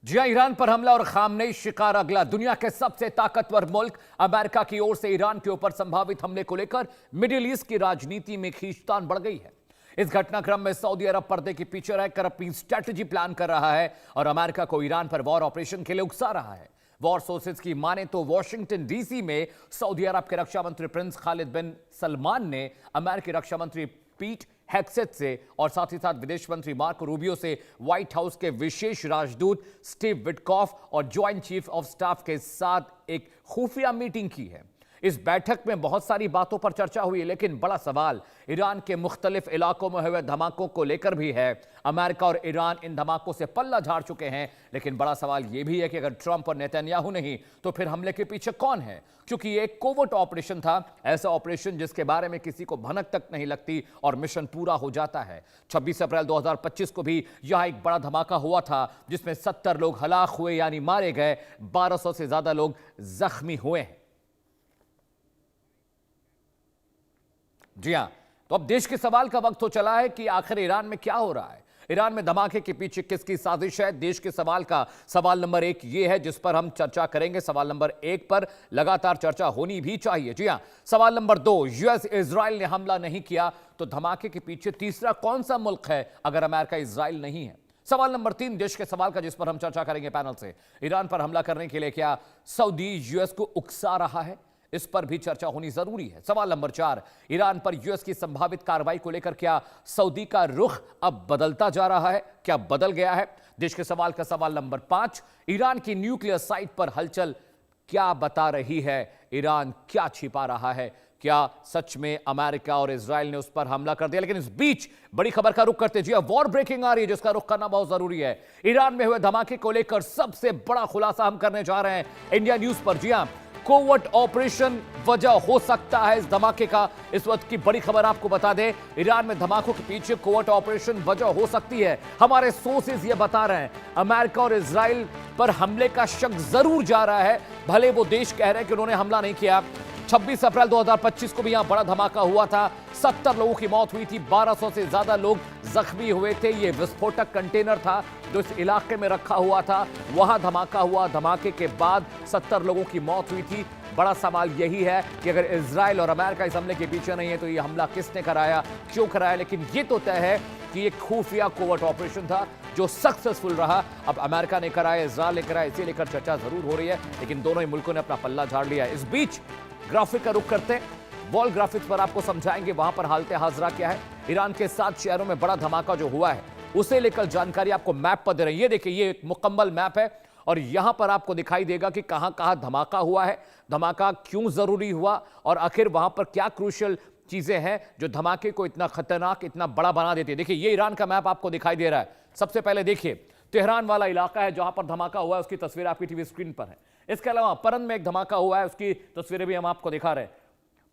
जी हां, ईरान पर हमला और खामनेई शिकार अगला। दुनिया के सबसे ताकतवर मुल्क अमेरिका की ओर से ईरान के ऊपर संभावित हमले को लेकर मिडिल ईस्ट की राजनीति में खींचतान बढ़ गई है। इस घटनाक्रम में सऊदी अरब पर्दे के पीछे रहकर अपनी स्ट्रेटजी प्लान कर रहा है और अमेरिका को ईरान पर वॉर ऑपरेशन के लिए उकसा रहा है। वॉर सोर्सेज की माने तो वॉशिंगटन डीसी में सऊदी अरब के रक्षा मंत्री प्रिंस खालिद बिन सलमान ने अमेरिकी रक्षा मंत्री पीट हेक्सेट से और साथ ही साथ विदेश मंत्री मार्को रूबियो से व्हाइट हाउस के विशेष राजदूत स्टीव विटकॉफ और ज्वाइंट चीफ ऑफ स्टाफ के साथ एक खुफिया मीटिंग की है। इस बैठक में बहुत सारी बातों पर चर्चा हुई, लेकिन बड़ा सवाल ईरान के मुख्तलिफ इलाकों में हुए धमाकों को लेकर भी है। अमेरिका और ईरान इन धमाकों से पल्ला झाड़ चुके हैं, लेकिन बड़ा सवाल यह भी है कि अगर ट्रंप और नेतन्याहू नहीं तो फिर हमले के पीछे कौन है? क्योंकि ये एक कोवर्ट ऑपरेशन था, ऐसा ऑपरेशन जिसके बारे में किसी को भनक तक नहीं लगती और मिशन पूरा हो जाता है। 26 अप्रैल 2025 को भी यहां एक बड़ा धमाका हुआ था जिसमें 70 लोग हलाक हुए यानी मारे गए, 1200 से ज्यादा लोग जख्मी हुए हैं। जी हां, तो अब देश के सवाल का वक्त हो चला है कि आखिर ईरान में क्या हो रहा है, ईरान में धमाके के पीछे किसकी साजिश है। देश के सवाल का सवाल नंबर 1 ये है जिस पर हम चर्चा करेंगे। सवाल नंबर 1 पर लगातार चर्चा होनी भी चाहिए। जी हां, सवाल नंबर 2, यूएस इजराइल ने हमला नहीं किया तो धमाके के पीछे तीसरा कौन सा मुल्क है अगर अमेरिका इजराइल नहीं है। सवाल नंबर 3 देश के सवाल का जिस पर हम चर्चा करेंगे पैनल से, ईरान पर हमला करने के लिए क्या सऊदी यूएस को उकसा रहा है, इस पर भी चर्चा होनी जरूरी है। सवाल नंबर 4, ईरान पर यूएस की संभावित कार्रवाई को लेकर क्या सऊदी का रुख अब बदलता जा रहा है, क्या बदल गया है। देश के सवाल का सवाल नंबर 5, ईरान की न्यूक्लियर साइट पर हलचल क्या बता रही है, ईरान क्या छिपा रहा है, क्या सच में अमेरिका और इजराइल ने उस पर हमला कर दिया। लेकिन इस बीच बड़ी खबर का रुख करते जी, वॉर ब्रेकिंग आ रही है जिसका रुख करना बहुत जरूरी है। ईरान में हुए धमाके को लेकर सबसे बड़ा खुलासा हम करने जा रहे हैं इंडिया न्यूज पर। जी हां, कोवर्ट ऑपरेशन वजह हो सकता है इस धमाके का। इस वक्त की बड़ी खबर आपको बता दें, ईरान में धमाकों के पीछे कोवर्ट ऑपरेशन वजह हो सकती है। हमारे सोर्सेज ये बता रहे हैं अमेरिका और इजराइल पर हमले का शक जरूर जा रहा है, भले वो देश कह रहे हैं कि उन्होंने हमला नहीं किया। 26 अप्रैल 2025 को भी यहां बड़ा धमाका हुआ था, 70 लोगों की मौत हुई थी, 1200 से ज्यादा लोग जख्मी हुए थे। यह विस्फोटक कंटेनर था जो इस इलाके में रखा हुआ था, वहां धमाका हुआ। धमाके के बाद 70 लोगों की मौत हुई थी। बड़ा सवाल यही है कि अगर इजराइल और अमेरिका इस हमले के पीछे नहीं है तो यह हमला किसने कराया, क्यों कराया। लेकिन यह तो तय है कि यह खुफिया कोवर्ट ऑपरेशन था जो सक्सेसफुल रहा। अब अमेरिका ने कराया, इजराइल ने कराया, इसे लेकर चर्चा जरूर हो रही है, लेकिन दोनों ही मुल्कों ने अपना पल्ला झाड़ लिया है। इस बीच ग्राफिक का रुख करते हैं, वॉल ग्राफिक्स पर आपको समझाएंगे वहां पर हालत हाजरा क्या है। ईरान के 7 शहरों में बड़ा धमाका जो हुआ है उसे लेकर जानकारी आपको मैप पर दे रहे हैं। ये देखिए, ये एक मुकम्मल मैप है और यहां पर आपको दिखाई देगा कि कहां कहां धमाका हुआ है, धमाका क्यों जरूरी हुआ और आखिर वहां पर क्या क्रूशियल चीजें हैं जो धमाके को इतना खतरनाक, इतना बड़ा बना देती है। देखिए, ये ईरान का मैप आपको दिखाई दे रहा है। सबसे पहले देखिए, तेहरान वाला इलाका है जहां पर धमाका हुआ है, उसकी तस्वीर आपकी टीवी स्क्रीन पर है। इसके अलावा परन में एक धमाका हुआ है, उसकी तस्वीरें भी हम आपको दिखा रहे हैं।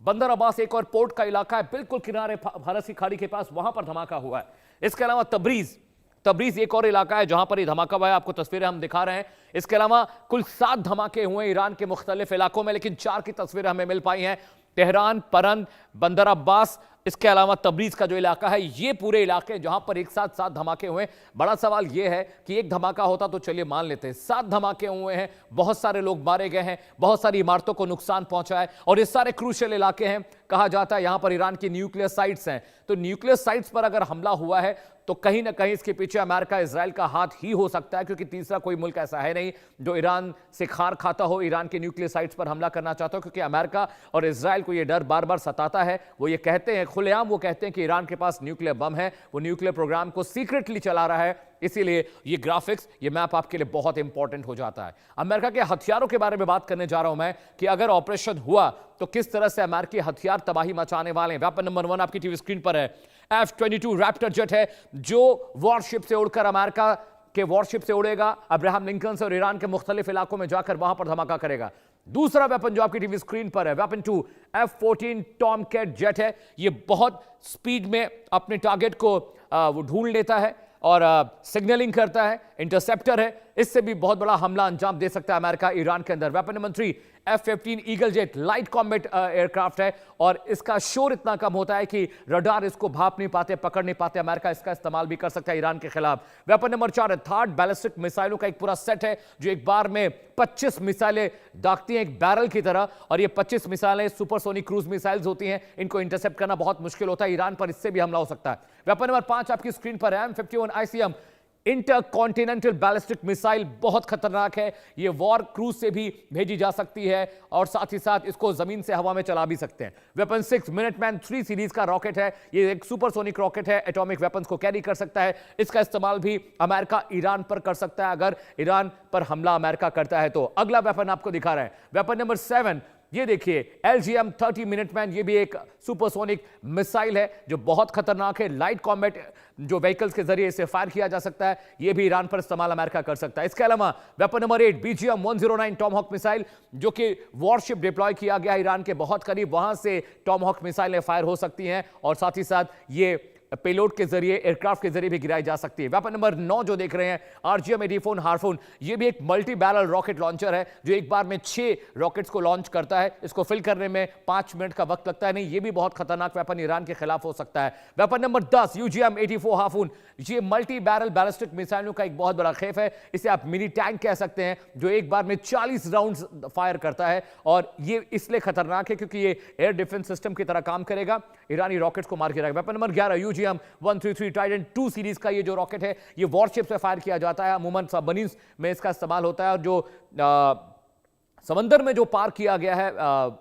बंदर अब्बास एक और पोर्ट का इलाका है, बिल्कुल किनारे फारस की खाड़ी के पास, वहां पर धमाका हुआ है। इसके अलावा तबरीज एक और इलाका है जहां पर ये धमाका हुआ है, आपको तस्वीरें हम दिखा रहे हैं। इसके अलावा कुल 7 धमाके हुए ईरान के मुख्तलिफ इलाकों में, लेकिन 4 की तस्वीरें हमें मिल पाई हैं। तेहरान, परन, बंदर अब्बास, इसके अलावा तबरीज का जो इलाका है, ये पूरे इलाके जहां पर एक साथ 7 धमाके हुए। बड़ा सवाल यह है कि एक धमाका होता तो चलिए मान लेते हैं, 7 धमाके हुए हैं, बहुत सारे लोग मारे गए हैं, बहुत सारी इमारतों को नुकसान पहुंचा है और ये सारे क्रूशियल इलाके हैं। कहा जाता है यहां पर ईरान की न्यूक्लियर साइट्स हैं, तो न्यूक्लियर साइट्स पर अगर हमला हुआ है तो कहीं ना कहीं इसके पीछे अमेरिका इजराइल का हाथ ही हो सकता है, क्योंकि तीसरा कोई मुल्क ऐसा है नहीं जो ईरान से खार खाता हो, ईरान के न्यूक्लियर साइट्स पर हमला करना चाहता हो। क्योंकि अमेरिका और इजराइल को यह डर बार बार सताता है। वो ये कहते हैं खुलेआम, वो कहते हैं कि ईरान के पास न्यूक्लियर बम है, वो न्यूक्लियर प्रोग्राम को सीक्रेटली चला रहा है। इसीलिए ये ग्राफिक्स, ये मैप आपके लिए बहुत इंपॉर्टेंट हो जाता है। अमेरिका के हथियारों के बारे में बात करने जा रहा हूं मैं कि अगर ऑपरेशन हुआ तो किस तरह से अमेरिकी हथियार तबाही मचाने वाले हैं। वेपन नंबर 1 आपकी टीवी स्क्रीन पर है। F-22 रैप्टर जेट है जो वॉरशिप से उड़कर अमेरिका के वॉरशिप से उड़ेगा, अब्राहम लिंकन से और ईरान के मुख्तलिफ इलाकों में जाकर वहां पर धमाका करेगा। दूसरा वेपन जो आपकी टीवी स्क्रीन पर है, वेपन 2 F-14 टॉमकैट जेट है। यह बहुत स्पीड में अपने टारगेट को वो ढूंढ लेता है और सिग्नलिंग करता है, इंटरसेप्टर है, इससे भी बहुत बड़ा हमला अंजाम दे सकता है अमेरिका ईरान के अंदर। Weapon number 3 F-15 eagle jet light combat aircraft है और इसका शोर इतना कम होता है कि रडार इसको भाप नहीं पाते, पकड़ नहीं पाते। अमेरिका इसका इस्तेमाल भी कर सकता है ईरान के खिलाफ। वेपन नंबर 4 है थार्ड बैलिस्टिक मिसाइलों का एक पूरा सेट है जो एक बार में 25 मिसाइलें दागती हैं एक बैरल की तरह, और ये 25 मिसाइलें सुपरसोनिक क्रूज मिसाइल्स होती हैं। इनको इंटरसेप्ट करना बहुत मुश्किल होता है, ईरान पर इससे भी हमला हो सकता है। वेपन नंबर 5 आपकी स्क्रीन पर है M51 ICM intercontinental ballistic missile. बहुत खतरनाक है, ये वॉर क्रूज से भी भेजी जा सकती है और साथ ही साथ इसको जमीन से हवा में चला भी सकते हैं। वेपन 6 मिनटमैन 3 सीरीज का रॉकेट है, ये एक सुपरसोनिक रॉकेट है, एटॉमिक वेपन्स को कैरी कर सकता है। इसका इस्तेमाल भी अमेरिका ईरान पर कर सकता है अगर ईरान पर हमला अमेरिका करता है तो। अगला वेपन आपको दिखा रहा है वेपन नंबर 7, ये देखिए LGM-30 मिनटमैन। ये भी एक सुपरसोनिक मिसाइल है जो बहुत खतरनाक है। लाइट कॉम्बैट जो व्हीकल्स के जरिए इसे फायर किया जा सकता है, ये भी ईरान पर इस्तेमाल अमेरिका कर सकता है। इसके अलावा weapon number 8 BGM-109 Tomahawk missile, जो कि वॉरशिप डिप्लॉय किया गया ईरान के बहुत करीब, वहां से टॉमहॉक मिसाइलें फायर हो सकती हैं और साथ ही साथ ये पेलोड के जरिए, एयरक्राफ्ट के जरिए भी गिराई जा सकती है। वेपन नंबर 9 जो देख रहे हैं RGM-84 हार्पून, ये भी एक मल्टी बैरल रॉकेट लॉन्चर है जो एक बार में 6 रॉकेट्स को लॉन्च करता है। इसको फिल करने में 5 मिनट का वक्त लगता है। नहीं, ये भी बहुत खतरनाक वेपन ईरान के खिलाफ हो सकता है। वेपन नंबर 10 UGM-84 हार्पून, ये मल्टी बैरल बैलिस्टिक मिसाइलों का एक बहुत बड़ा खेफ है। इसे आप मिनी टैंक कह सकते हैं जो एक बार में 40 राउंड्स फायर करता है और ये इसलिए खतरनाक है क्योंकि ये एयर डिफेंस सिस्टम की तरह काम करेगा, ईरानी रॉकेट्स को मार गिराएगा। Weapon number 11 UGM-133 Titan 2 series का ये जो रॉकेट है ये वॉरशिप से फायर किया जाता है, अमूमन सबमरीन्स में इसका इस्तेमाल होता है और जो समंदर में जो पार किया गया है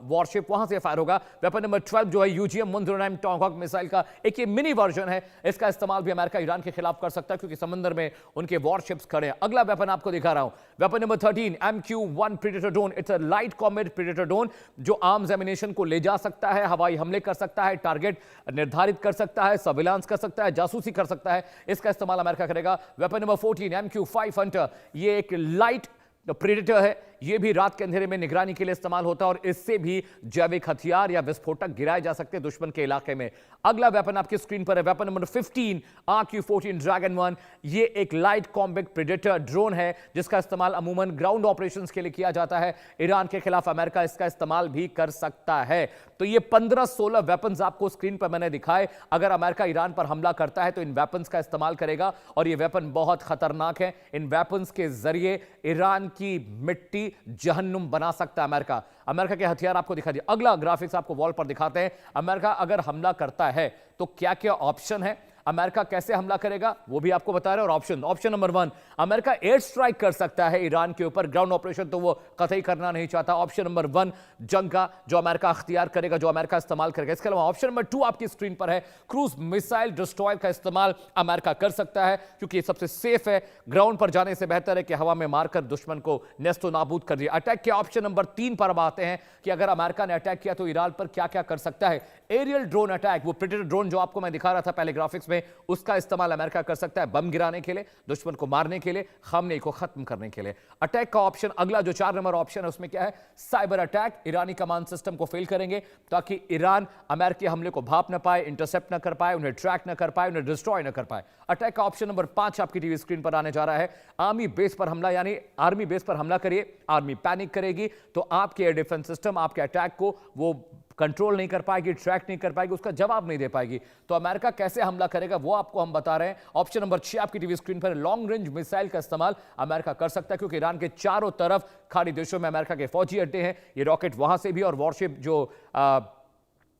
वॉरशिप, वहां से फायर होगा। वेपन नंबर 12 जो है UGM-109 टॉमहॉक मिसाइल का एक ये मिनी वर्जन है, इसका इस्तेमाल भी अमेरिका ईरान के खिलाफ कर सकता है क्योंकि समंदर में उनके वॉरशिप्स खड़े हैं। अगला वेपन आपको दिखा रहा हूं weapon number 13 MQ-1 predator drone. It's a light combat predator drone जो आर्म्स एमिनेशन को ले जा सकता है, हवाई हमले कर सकता है, टारगेट निर्धारित कर सकता है, सर्विलांस कर सकता है, जासूसी कर सकता है। इसका इस्तेमाल अमेरिका करेगा। वेपन नंबर 14 MQ-5 हंटर, ये एक लाइट प्रेडेटर है, ये भी रात के अंधेरे में निगरानी के लिए इस्तेमाल होता है और इससे भी जैविक हथियार या विस्फोटक गिराए जा सकते हैं दुश्मन के इलाके में। अगला वेपन आपकी स्क्रीन पर है वेपन नंबर 15 RQ-14 ड्रैगन 1। ये एक लाइट कॉम्बैट प्रेडेटर ड्रोन है जिसका इस्तेमाल अमूमन ग्राउंड ऑपरेशंस के लिए किया जाता है। ईरान के खिलाफ अमेरिका इसका इस्तेमाल भी कर सकता है। तो ये 15-16 वेपन्स आपको स्क्रीन पर मैंने दिखाए। अगर अमेरिका ईरान पर हमला करता है तो इन वेपन्स का इस्तेमाल करेगा और ये वेपन बहुत खतरनाक है। इन वेपन्स के जरिए ईरान की मिट्टी जहन्नुम बना सकता है अमेरिका। अमेरिका के हथियार आपको दिखा दिए। अगला ग्राफिक्स आपको वॉल पर दिखाते हैं। अमेरिका अगर हमला करता है तो क्या क्या ऑप्शन है, अमेरिका कैसे हमला करेगा वो भी आपको बता रहे हैं। और option number 1, America air strike कर सकता है ईरान के ऊपर। ग्राउंड ऑपरेशन तो वो कतई करना नहीं चाहता। ऑप्शन नंबर 1 जंग का जो अमेरिका अख्तियार करेगा, जो अमेरिका इस्तेमाल करेगा। इसके अलावा ऑप्शन नंबर 2 आपकी स्क्रीन पर है, क्रूज मिसाइल डिस्ट्रॉयर का इस्तेमाल अमेरिका कर सकता है क्योंकि ये सबसे सेफ है। ग्राउंड पर जाने से बेहतर है कि हवा में मारकर दुश्मन को नेस्तो नाबूद कर दिया। अटैक के ऑप्शन नंबर 3 पर अब आते हैं कि अगर अमेरिका ने अटैक किया तो ईरान पर क्या क्या कर सकता है। एरियल ड्रोन अटैक, वो प्रेडेटर ड्रोन जो आपको मैं दिखा रहा था पहले ग्राफिक्स में, उसका इस्तेमाल अमेरिका कर सकता है बम गिराने के लिए, दुश्मन को मारने के लिए, खामने को खत्म करने के लिए। अटैक का ऑप्शन अगला जो 4 नंबर ऑप्शन है उसमें क्या है, साइबर अटैक। ईरानी कमांड सिस्टम को फेल करेंगे ताकि ईरान अमेरिकी हमले को भाप न पाए, इंटरसेप्ट न कर पाए, उन्हें ट्रैक न कर पाए, उन्हें डिस्ट्रॉय न कर पाए। अटैक का ऑप्शन नंबर 5 आपकी टीवी स्क्रीन पर आने जा रहा है, आर्मी बेस पर हमला, यानी आर्मी बेस पर हमला करिए, आर्मी पैनिक करेगी तो आपके एयर डिफेंस सिस्टम आपके अटैक को वो कंट्रोल नहीं कर पाएगी, ट्रैक नहीं कर पाएगी, उसका जवाब नहीं दे पाएगी। तो अमेरिका कैसे हमला करेगा वो आपको हम बता रहे हैं। ऑप्शन नंबर 6 आपकी टीवी स्क्रीन पर, लॉन्ग रेंज मिसाइल का इस्तेमाल अमेरिका कर सकता है क्योंकि ईरान के चारों तरफ खाड़ी देशों में अमेरिका के फौजी अड्डे हैं। ये रॉकेट वहां से भी और वॉरशिप जो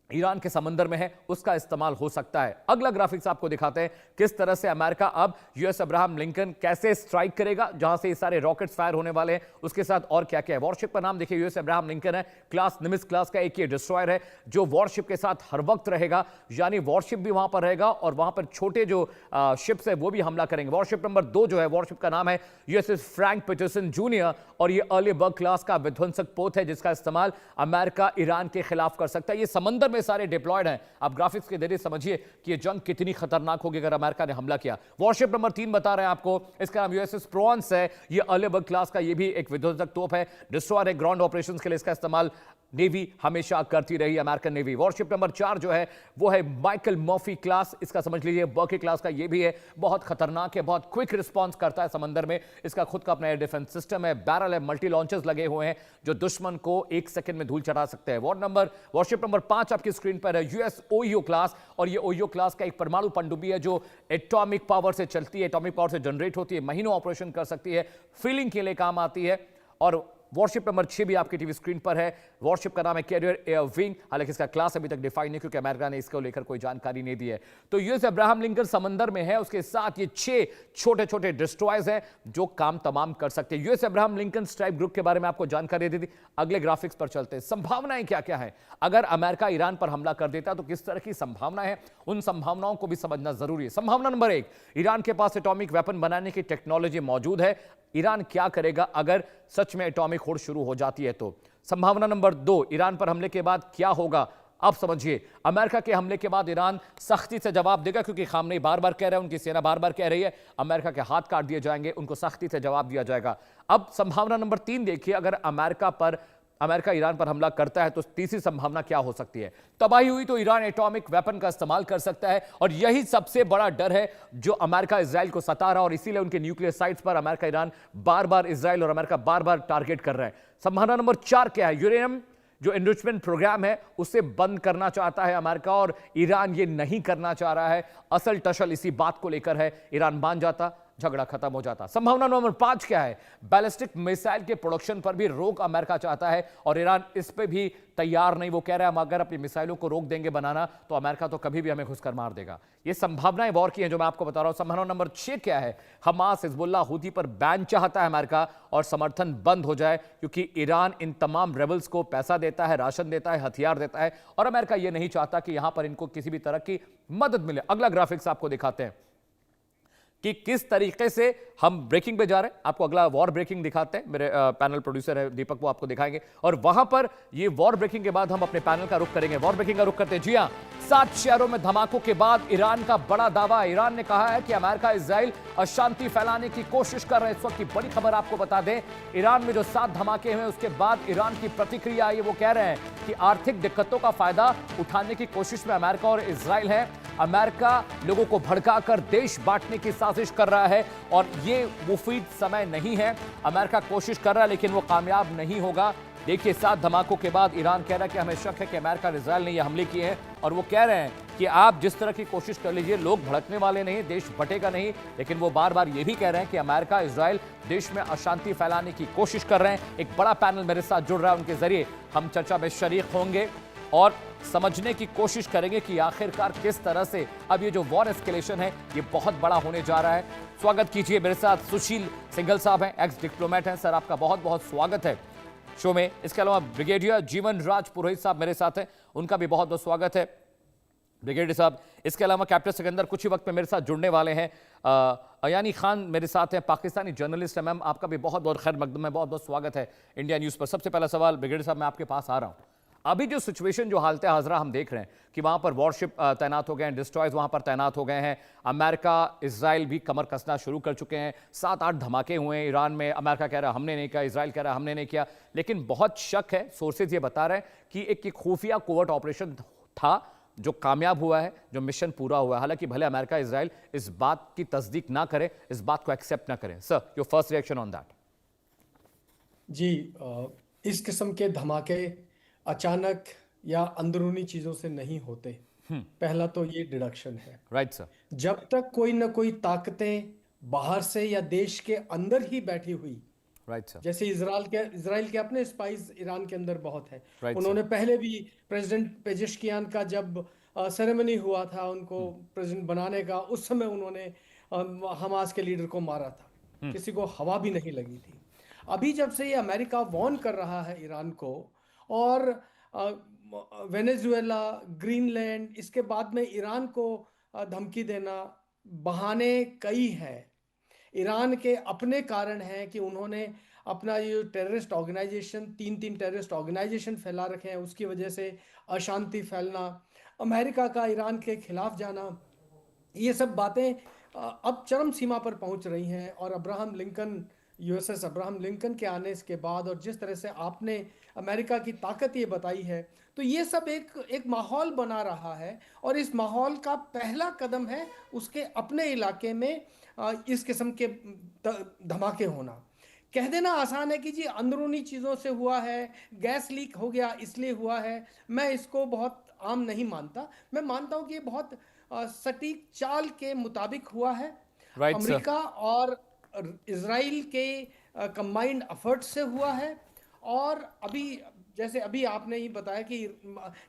ईरान के समंदर में है उसका इस्तेमाल हो सकता है। अगला ग्राफिक्स आपको दिखाते हैं किस तरह से अमेरिका अब यूएस अब्राहम लिंकन कैसे स्ट्राइक करेगा, जहां से ये सारे रॉकेट्स फायर होने वाले हैं, उसके साथ और क्या क्या है। वॉरशिप का नाम देखिए, यूएस अब्राहम लिंकन है, क्लास निमित्ज क्लास का एक ये डिस्ट्रॉयर है जो वॉरशिप के साथ हर वक्त रहेगा, यानी वॉरशिप भी वहां पर रहेगा और वहां पर छोटे जो शिप्स है वो भी हमला करेंगे। वॉरशिप नंबर 2 जो है, वॉरशिप का नाम है यूएसएस फ्रैंक पीटरसन जूनियर और ये अर्ली बर्ग क्लास का विध्वंसक पोत है जिसका इस्तेमाल अमेरिका ईरान के खिलाफ कर सकता है। ये समंदर में सारे डिप्लॉयड हैं। आप ग्राफिक्स के जरिए समझिए कि ये जंग कितनी खतरनाक होगी अगर अमेरिका ने हमला किया। वॉरशिप नंबर 3 बता रहे हैं आपको, इसका नाम यूएसएस प्रोवेंस है। ये अर्लेबर्ग क्लास का ये भी एक विध्वंसक तोप है, डिस्ट्रॉयर है। ग्राउंड ऑपरेशंस के लिए इसका इस्तेमाल नेवी हमेशा करती रही, अमेरिकन नेवी। वॉरशिप नंबर 4 जो है वो है माइकल मर्फी क्लास, इसका समझ लीजिए बर्के क्लास का ये भी है, बहुत खतरनाक है, बहुत क्विक रिस्पांस करता है समंदर में। इसका खुद का अपना एयर डिफेंस सिस्टम है, बैरल है, मल्टी लॉन्चर्स लगे हुए हैं जो दुश्मन को 1 सेकंड में धूल चढ़ा सकते हैं। वॉरशिप नंबर 5 आपकी स्क्रीन पर है, यूएस ओहियो क्लास। और ये ओहियो क्लास का एक परमाणु पनडुब्बी है जो एटॉमिक पावर से चलती है, एटॉमिक पावर से जनरेट होती है, महीनों ऑपरेशन कर सकती है, फीलिंग के लिए काम आती है। और वॉरशिप नंबर 6 भी आपकी टीवी स्क्रीन पर है। वॉरशिप का नाम है कैरियर एयर विंग, हालांकि इसका क्लास अभी तक डिफाइन नहीं क्योंकि अमेरिका ने इसको लेकर कोई जानकारी नहीं दी है। तो यूएस अब्राहम लिंकन समंदर में है, उसके साथ ये 6 छोटे छोटे डिस्ट्रॉयर्स हैं जो काम तमाम कर सकते हैं। US Abraham Lincoln strike group के बारे में आपको जानकारी दी थी। अगले ग्राफिक्स पर चलते हैं। संभावनाएं क्या क्या है अगर अमेरिका ईरान पर हमला कर देता तो किस तरह की संभावना है, उन संभावनाओं को भी समझना जरूरी है। संभावना नंबर 1, ईरान के पास एटॉमिक वेपन बनाने की टेक्नोलॉजी मौजूद है। ईरान क्या करेगा अगर सच में एटॉमिक होड़ शुरू हो जाती है तो। संभावना नंबर 2, ईरान पर हमले के बाद क्या होगा आप समझिए। अमेरिका के हमले के बाद ईरान सख्ती से जवाब देगा क्योंकि खामनेई बार बार कह रहे हैं, उनकी सेना बार बार कह रही है अमेरिका के हाथ काट दिए जाएंगे, उनको सख्ती से जवाब दिया जाएगा। अब संभावना नंबर 3 देखिए, अगर अमेरिका ईरान पर हमला करता है तो तीसरी संभावना क्या हो सकती है। तबाही हुई तो ईरान एटॉमिक वेपन का इस्तेमाल कर सकता है और यही सबसे बड़ा डर है जो अमेरिका इजराइल को सता रहा और इसीलिए उनके न्यूक्लियर साइट्स पर अमेरिका ईरान बार बार इजराइल और अमेरिका बार बार टारगेट कर रहे हैं। संभावना नंबर 4 क्या है, यूरेनियम जो एनरिचमेंट प्रोग्राम है उसे बंद करना चाहता है अमेरिका और ईरान ये नहीं करना चाह रहा है। असल टसल इसी बात को लेकर है, ईरान मान जाता झगड़ा खत्म हो जाता। संभावना नंबर 5 क्या है, बैलिस्टिक मिसाइल के प्रोडक्शन पर भी रोक अमेरिका चाहता है और ईरान इस पे भी तैयार नहीं। वो कह रहा है हम अगर अपनी मिसाइलों को रोक देंगे बनाना तो अमेरिका तो कभी भी हमें घुसकर मार देगा। ये संभावनाएं वॉर की हैं जो मैं आपको बता रहा हूं। संभावना नंबर 6 क्या है, हमास हिजबुल्लाह हूती पर बैन चाहता है अमेरिका और समर्थन बंद हो जाए क्योंकि ईरान इन तमाम रेबल्स को पैसा देता है, राशन देता है, हथियार देता है और अमेरिका यह नहीं चाहता कि यहां पर इनको किसी भी तरह की मदद मिले। अगला ग्राफिक्स आपको दिखाते हैं कि किस तरीके से हम ब्रेकिंग पे जा रहे हैं। आपको अगला वॉर ब्रेकिंग दिखाते हैं, मेरे पैनल प्रोड्यूसर है दीपक, वो आपको दिखाएंगे और वहां पर ये वॉर ब्रेकिंग के बाद हम अपने पैनल का रुख करेंगे। वॉर ब्रेकिंग का रुख करते हैं। जी हां, 7 शहरों में धमाकों के बाद ईरान का बड़ा दावा। ईरान ने कहा है कि अमेरिका इजराइल अशांति फैलाने की कोशिश कर रहे हैं। इस वक्त की बड़ी खबर आपको बता दें, ईरान में जो 7 धमाके हुए उसके बाद ईरान की प्रतिक्रिया आई, वो कह रहे हैं कि आर्थिक दिक्कतों का फायदा उठाने की कोशिश में अमेरिका और इजराइल है। अमेरिका लोगों को भड़काकर देश बांटने की साजिश कर रहा है और ये मुफीद समय नहीं है। अमेरिका कोशिश कर रहा है लेकिन वो कामयाब नहीं होगा। देखिए, 7 धमाकों के बाद ईरान कह रहा है कि हमें शक है कि अमेरिका और इजराइल ने ये हमले किए हैं और वो कह रहे हैं कि आप जिस तरह की कोशिश कर लीजिए, लोग भड़कने वाले नहीं, देश बटेगा नहीं। लेकिन वो बार बार ये भी कह रहे हैं कि अमेरिका इजराइल देश में अशांति फैलाने की कोशिश कर रहे हैं। एक बड़ा पैनल मेरे साथ जुड़ रहा है, उनके जरिए हम चर्चा में शरीक होंगे और समझने की कोशिश करेंगे कि आखिरकार किस तरह से अब ये जो वॉर एस्केलेशन है ये बहुत बड़ा होने जा रहा है। स्वागत कीजिए, मेरे साथ सुशील सिंघल साहब हैं, एक्स डिप्लोमेट हैं। सर, आपका बहुत बहुत स्वागत है शो में। इसके अलावा ब्रिगेडियर जीवन राज पुरोहित साहब मेरे साथ हैं, उनका भी बहुत बहुत स्वागत है ब्रिगेडियर साहब। इसके अलावा कैप्टन सिकंदर कुछ ही वक्त में मेरे साथ जुड़ने वाले हैं। अयानी खान मेरे साथ हैं, पाकिस्तानी जर्नलिस्ट है। मैम, आपका भी बहुत बहुत खैर मकदम है, बहुत बहुत स्वागत है इंडिया न्यूज़ पर। सबसे पहला सवाल ब्रिगेडियर साहब, मैं आपके पास आ रहा हूँ। अभी जो सिचुएशन, जो हालत हाजरा हम देख रहे हैं कि वहां पर वॉरशिप तैनात हो गए हैं, डिस्ट्रॉयर्स वहां पर तैनात हो गए हैं, अमेरिका इजराइल भी कमर कसना शुरू कर चुके हैं, 7-8 धमाके हुए हैं ईरान में। अमेरिका कह रहा है हमने नहीं किया, इजराइल कह रहा है हमने नहीं किया, लेकिन बहुत शक है, सोर्सेज ये बता रहे हैं कि एक खुफिया कोवर्ट ऑपरेशन था जो कामयाब हुआ है, जो मिशन पूरा हुआ है। हालांकि भले अमेरिका इजराइल इस बात की तस्दीक ना करे, इस बात को एक्सेप्ट ना करें। Sir, your first reaction on that. जी, इस किस्म के धमाके अचानक या अंदरूनी चीजों से नहीं होते। पहला तो ये डिडक्शन है। Right sir. जब तक कोई ना कोई ताकतें बाहर से या देश के अंदर ही बैठी हुई, राइट सर, जैसे इजराइल के अपने स्पाइस ईरान के अंदर बहुत है। Right, उन्होंने पहले भी प्रेसिडेंट पेजेश्कियान का जब सेरेमनी हुआ था उनको प्रेसिडेंट बनाने का, उस समय उन्होंने हमास के लीडर को मारा था, किसी को हवा भी नहीं लगी थी। अभी जब से ये अमेरिका वॉर्न कर रहा है ईरान को, और वेनेजुएला, ग्रीनलैंड, इसके बाद में ईरान को धमकी देना, बहाने कई हैं। ईरान के अपने कारण हैं कि उन्होंने अपना ये टेररिस्ट ऑर्गेनाइजेशन, तीन टेररिस्ट ऑर्गेनाइजेशन फैला रखे हैं, उसकी वजह से अशांति फैलना, अमेरिका का ईरान के खिलाफ जाना, ये सब बातें अब चरम सीमा पर पहुंच रही हैं। और Abraham Lincoln, USS Abraham Lincoln के आने के बाद और जिस तरह से आपने अमेरिका की ताकत ये बताई है, तो ये सब एक एक माहौल बना रहा है। और इस माहौल का पहला कदम है उसके अपने इलाके में इस किस्म के धमाके होना। कह देना आसान है कि जी अंदरूनी चीज़ों से हुआ है, गैस लीक हो गया इसलिए हुआ है। मैं इसको बहुत आम नहीं मानता। मैं मानता हूँ कि ये बहुत सटीक चाल के मुताबिक हुआ है। Right sir. अमेरिका और इसराइल के कंबाइंड एफर्ट से हुआ है। और अभी जैसे अभी आपने ही बताया कि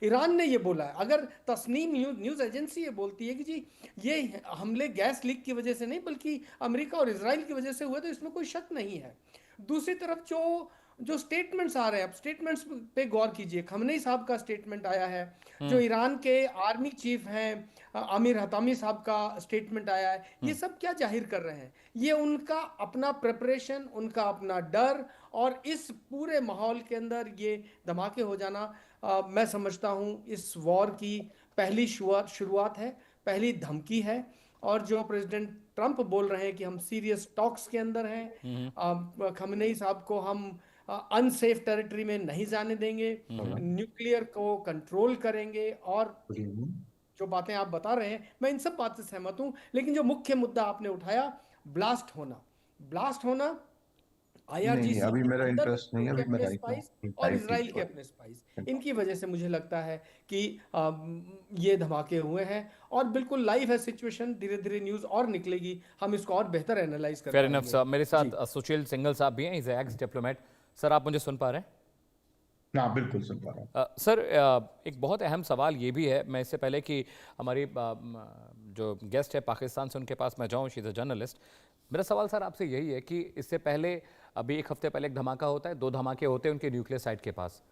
ईरान ने ये बोला है, अगर तस्नीम न्यूज़ एजेंसी ये बोलती है कि जी ये हमले गैस लीक की वजह से नहीं बल्कि अमेरिका और इसराइल की वजह से हुए, तो इसमें कोई शक नहीं है। दूसरी तरफ जो जो स्टेटमेंट्स आ रहे हैं, अब स्टेटमेंट्स पे गौर कीजिए। खमनेई साहब का स्टेटमेंट आया है, जो ईरान के आर्मी चीफ हैं आमिर हतामी साहब का स्टेटमेंट आया है। ये सब क्या जाहिर कर रहे हैं? ये उनका अपना प्रिपरेशन, उनका अपना डर, और इस पूरे माहौल के अंदर ये धमाके हो जाना मैं समझता हूँ इस वॉर की पहली शुरुआत है, पहली धमकी है। और जो प्रेसिडेंट ट्रंप बोल रहे हैं कि हम सीरियस टॉक्स के अंदर हैं, खमनेई साहब को हम अनसेफ टेरिटरी में नहीं जाने देंगे, न्यूक्लियर को कंट्रोल करेंगे, और जो बातें आप बता रहे हैं मैं इन सब बात से सहमत हूं। लेकिन जो मुख्य मुद्दा आपने उठाया, ब्लास्ट होना नहीं नहीं, आईआरजीसी अभी के मेरा अंदर इंटरेस्ट नहीं है, के अभी मैं अपने राइट स्पाइस हूँ और 5T इसराइल के के बारे अपने स्पाइस, में। इनकी वजह से मुझे लगता है कि ये धमाके हुए हैं। और बिल्कुल लाइव है सिचुएशन, धीरे धीरे न्यूज़ और निकलेगी, हम इसको और बेहतर एनालाइज कर फेयर इनफ पाएंगे। साहब, मेरे जी। साथ सुशील सिंघल साहब भी हैं, इज एक्स डिप्लोमेट। सर आप मुझे सुन पा रहे हैं? हाँ बिल्कुल सुन पा रहा हूँ। सर एक बहुत अहम सवाल ये भी है, मैं इससे पहले कि हमारी जो गेस्ट है पाकिस्तान से उनके पास मैं जाऊँ, शी इज़ अ जर्नलिस्ट, मेरा सवाल सर आपसे यही है कि इससे पहले अभी एक हफ्ते पहले एक धमाका होता है, 2 धमाके होते हैं उनके न्यूक्लियर साइट के पास,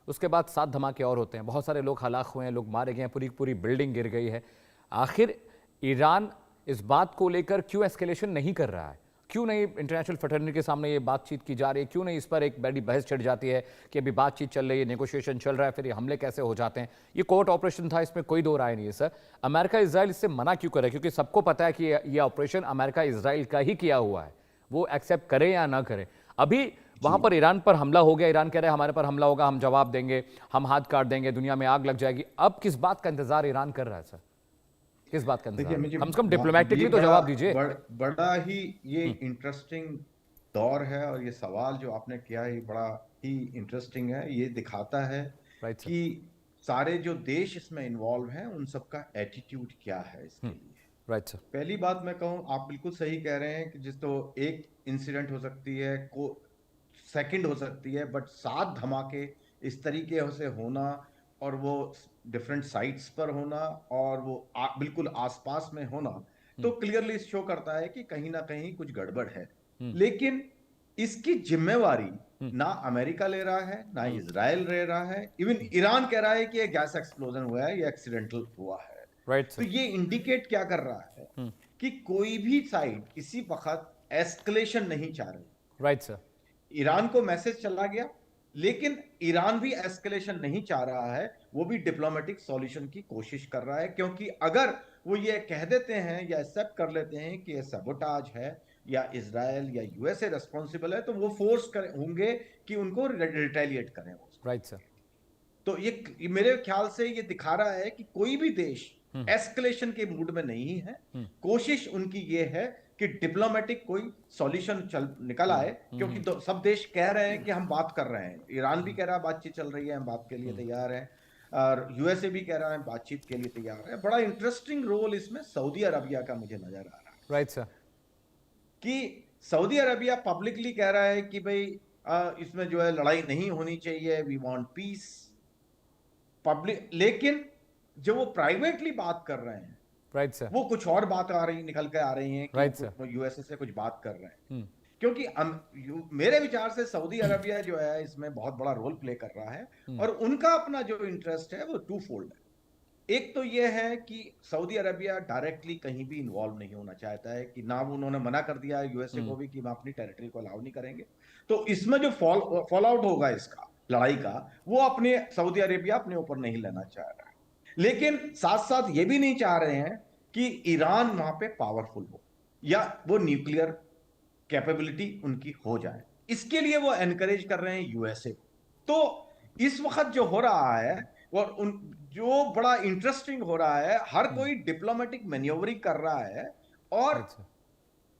उसके बाद 7 धमाके और होते हैं, बहुत सारे लोग हलाक हुए हैं, लोग मारे गए हैं, पूरी पूरी बिल्डिंग गिर गई है। आखिर ईरान इस बात को लेकर क्यों एस्केलेशन नहीं कर रहा है? क्यों नहीं इंटरनेशनल फ्रेटर्निटी के सामने ये बातचीत की जा रही है? क्यों नहीं इस पर एक बड़ी बहस छिड़ जाती है कि अभी बातचीत चल रही है, नेगोशिएशन चल रहा है, फिर ये हमले कैसे हो जाते हैं? ये कोर्ट ऑपरेशन था, इसमें कोई दो राय नहीं है सर। अमेरिका इजराइल इससे मना क्यों करे? क्योंकि सबको पता है कि ये ऑपरेशन अमेरिका इजराइल का ही किया हुआ है, वो एक्सेप्ट करें या ना करें। अभी वहां पर ईरान पर हमला हो गया, ईरान कह रहे हैं हमारे पर हमला होगा, हम जवाब देंगे, हम हाथ काट देंगे, दुनिया में आग लग जाएगी। अब किस बात का इंतजार ईरान कर रहा है सर? किस बात का देखिए, इंतजार? मुझे कम से कम डिप्लोमेटिकली तो जवाब दीजिए। बड़ा ही ये इंटरेस्टिंग दौर है, और ये सवाल जो आपने किया है बड़ा ही इंटरेस्टिंग है। ये दिखाता है राइट सर। कि सारे जो देश इसमें इन्वॉल्व हैं उन सबका एटीट्यूड क्या है इसके लिए। Right sir. पहली बात मैं कहूं, आप बिल्कुल सही कह रहे हैं कि जिस तो एक इंसिडेंट हो सकती है, को सेकंड हो सकती है, बट 7 धमाके इस तरीके से होना, और वो डिफरेंट साइट्स पर होना, और वो बिल्कुल आसपास में होना, तो क्लियरली शो करता है कि कहीं ना कहीं कुछ गड़बड़ है। लेकिन इसकी जिम्मेवारी ना अमेरिका ले रहा है, ना इजराइल ले रहा है, इवन ईरान कह रहा है कि ये गैस एक्सप्लोजन हुआ है, ये एक्सीडेंटल हुआ है। राइट तो सर। ये इंडिकेट क्या कर रहा है कि कोई भी साइड किसी वक्त एस्केलेशन नहीं चाह रही। Right sir. ईरान को मैसेज चला गया, लेकिन ईरान भी एस्केलेशन नहीं चाह रहा है, वो भी डिप्लोमेटिक सॉल्यूशन की कोशिश कर रहा है। क्योंकि अगर वो ये कह देते हैं या एक्सेप्ट कर लेते हैं कि ये सबोटाज है या इजराइल या यूएसए रेस्पॉन्सिबल है, तो वो फोर्स होंगे कि उनको रिटेलिएट करें। Right sir. तो ये मेरे ख्याल से ये दिखा रहा है कि कोई भी देश एस्केलेशन के मूड में नहीं है। कोशिश उनकी ये है कि डिप्लोमेटिक कोई सॉल्यूशन निकल आए, क्योंकि सब देश कह रहे हैं कि हम बात कर रहे हैं। ईरान भी कह रहा है बातचीत चल रही है, हम बात के लिए तैयार हैं, और यूएसए भी कह रहा है बातचीत के लिए तैयार है। बड़ा इंटरेस्टिंग रोल इसमें सऊदी अरबिया का मुझे नजर आ रहा है। Right sir. कि सऊदी अरबिया पब्लिकली कह रहा है कि भाई इसमें जो है लड़ाई नहीं होनी चाहिए, वी वांट पीस पब्लिक, लेकिन जो वो प्राइवेटली बात कर रहे हैं, राइट सर। वो कुछ और बात निकल के आ रही है Right, कि यूएसए से कुछ बात कर रहे हैं। क्योंकि मेरे विचार से सऊदी अरबिया जो है इसमें बहुत बड़ा रोल प्ले कर रहा है, और उनका अपना जो इंटरेस्ट है वो 2 फोल्ड है। एक तो ये है कि सऊदी अरेबिया डायरेक्टली कहीं भी इन्वॉल्व नहीं होना चाहता है, कि ना उन्होंने मना कर दिया है यूएसए को भी कि हम अपनी टेरिटरी को अलाउ नहीं करेंगे। तो इसमें जो फॉल आउट होगा इसका लड़ाई का, वो अपने सऊदी अरेबिया अपने ऊपर नहीं लेना चाह रहा है। लेकिन साथ साथ ये भी नहीं चाह रहे हैं कि ईरान वहां पे पावरफुल हो या वो न्यूक्लियर कैपेबिलिटी उनकी हो जाए। इसके लिए वो एनकरेज कर रहे हैं यूएसए को। तो इस वक्त जो हो रहा है, और उन जो बड़ा इंटरेस्टिंग हो रहा है, हर कोई डिप्लोमेटिक मैन्योवरिंग कर रहा है और राइट सर।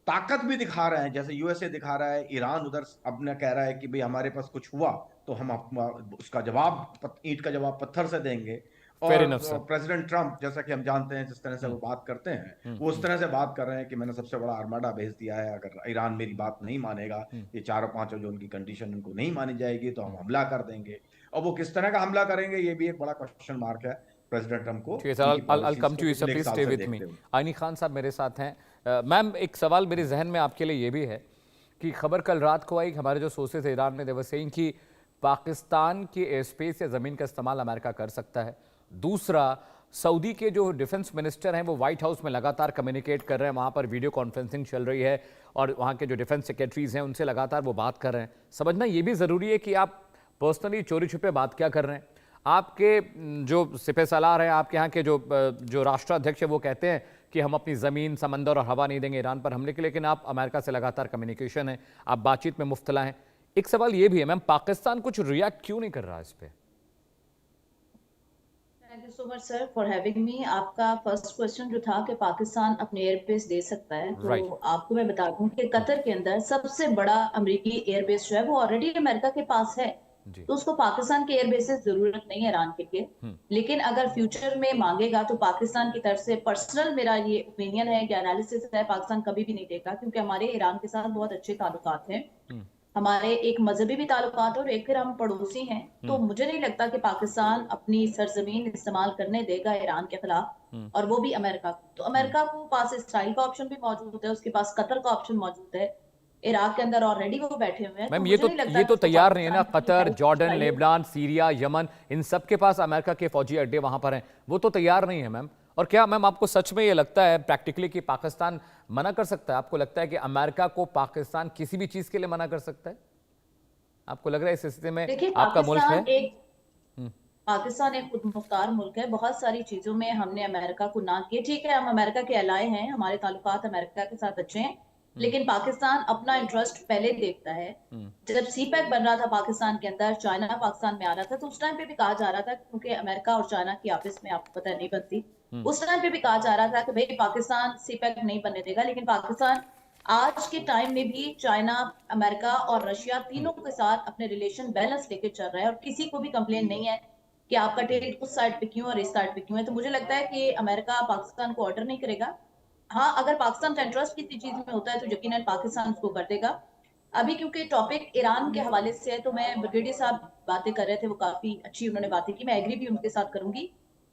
ताकत भी दिखा रहे हैं। जैसे यूएसए दिखा रहा है, ईरान उधर अपने कह रहा है कि भाई हमारे पास कुछ हुआ तो हम उसका जवाब ईंट का जवाब पत्थर से देंगे। फेयर और इनफ सर। प्रेसिडेंट ट्रंप, जैसा कि हम जानते हैं जिस तरह से वो बात करते हैं, वो उस तरह से बात कर रहे हैं कि मैंने सबसे बड़ा आर्माडा भेज दिया है, अगर ईरान मेरी बात नहीं मानेगा, ये चारों पांचों जो उनकी कंडीशन उनको नहीं मानी जाएगी तो हम हमला कर देंगे। और वो किस तरह का हमला करेंगे, ये भी एक बड़ा क्वेश्चन मार्क है प्रेसिडेंट ट्रंप को, ठीक है सर, उनकी I'll पॉलिसीज come को to you sir, पिछले एक please साल stay से with me। देखते हुए। आइनी खान साहब मेरे साथ हैं। मैम, एक सवाल मेरे जहन में आपके लिए ये भी है कि खबर कल रात को आई, हमारे जो सोर्सेज ईरान में, दे वर सेइंग कि पाकिस्तान की एयर स्पेस या ज़मीन का इस्तेमाल अमेरिका कर सकता है। दूसरा, सऊदी के जो डिफेंस मिनिस्टर हैं वो व्हाइट हाउस में लगातार कम्युनिकेट कर रहे हैं, वहाँ पर वीडियो कॉन्फ्रेंसिंग चल रही है और वहाँ के जो डिफेंस सेक्रेटरीज हैं उनसे लगातार वो बात कर रहे हैं। समझना ये भी ज़रूरी है कि आप पर्सनली चोरी छुपे बात क्या कर रहे हैं। आपके जो सिपह सलार हैं, आपके यहाँ के जो राष्ट्राध्यक्ष है, वो कहते हैं कि हम अपनी ज़मीन, समंदर और हवा नहीं देंगे ईरान पर हमले के, लेकिन आप अमेरिका से लगातार कम्युनिकेशन है, आप बातचीत में मुफ्तला हैं। एक सवाल ये भी है मैम, पाकिस्तान कुछ रिएक्ट क्यों नहीं कर रहा इस पर? Thank you so much sir for having me. आपका फर्स्ट क्वेश्चन जो था कि पाकिस्तान अपने एयर बेस दे सकता है, तो राइट। आपको मैं बता दूं कि कतर के अंदर सबसे बड़ा अमेरिकी एयर बेस जो है वो ऑलरेडी अमेरिका के पास है। जी। तो उसको पाकिस्तान के एयर बेस से जरूरत नहीं है ईरान के लिए। लेकिन अगर फ्यूचर में मांगेगा तो पाकिस्तान की तरफ से, पर्सनल मेरा ये ओपिनियन है या एनालिसिस है, पाकिस्तान कभी भी नहीं देगा, क्योंकि हमारे ईरान के साथ बहुत अच्छे ताल्लुकात हैं। हमारे एक मजहबी भी ताल्लुकात है और एक फिर हम पड़ोसी हैं। तो मुझे नहीं लगता कि पाकिस्तान अपनी सरजमीन इस्तेमाल करने देगा ईरान के खिलाफ, और वो भी अमेरिका को। तो अमेरिका को पास इसराइल का ऑप्शन भी मौजूद है, उसके पास कतर का ऑप्शन मौजूद है, इराक के अंदर ऑलरेडी वो बैठे हुए हैं। तो मैम, मुझे नहीं लगता ये कि तो उसको तैयार नहीं है ना, पाकिस्तान की कतर, हेल्प जॉर्डन, चाहिए। लेबनान, सीरिया, यमन, इन सब के पास अमेरिका के फौजी अड्डे वहां पर हैं, वो तो तैयार नहीं है मैम। और क्या मैम आपको सच में ये लगता है प्रैक्टिकली कि पाकिस्तान मना कर सकता है? आपको लगता है कि अमेरिका को पाकिस्तान किसी भी चीज के लिए मना कर सकता है? आपको लग रहा है इस स्थिति में देखिए, आपका मुल्क है? पाकिस्तान एक खुद मुख्तार मुल्क है। बहुत सारी चीजों में हमने अमेरिका को ना किया। ठीक है, हम अमेरिका के अलाए हैं, हमारे ताल्लुकात अमेरिका के साथ अच्छे हैं, लेकिन पाकिस्तान अपना इंटरेस्ट पहले देखता है। जब सीपैक बन रहा था पाकिस्तान के अंदर, चाइना पाकिस्तान में आ रहा था, तो उस टाइम पे भी कहा जा रहा था, क्योंकि अमेरिका और चाइना की आपस में आपको पता नहीं बनती, उस टाइम पे भी कहा जा रहा था कि भाई पाकिस्तान सीपैक नहीं बनने देगा। लेकिन पाकिस्तान आज के टाइम में भी चाइना, अमेरिका और रशिया तीनों के साथ अपने रिलेशन बैलेंस लेके चल रहा है, और किसी को भी कंप्लेन नहीं है कि आपका टिकट उस साइड पे क्यों और इस साइड पे क्यों है। तो मुझे लगता है कि अमेरिका पाकिस्तान को ऑर्डर नहीं करेगा। हाँ, अगर पाकिस्तान का इंटरेस्ट किसी चीज में होता है तो यकीनन पाकिस्तान उसको कर देगा। अभी क्योंकि टॉपिक ईरान के हवाले से है, तो मैं ब्रिगेडियर साहब बातें कर रहे थे, वो काफी अच्छी उन्होंने बातें की, मैं एग्री भी उनके साथ करूंगी।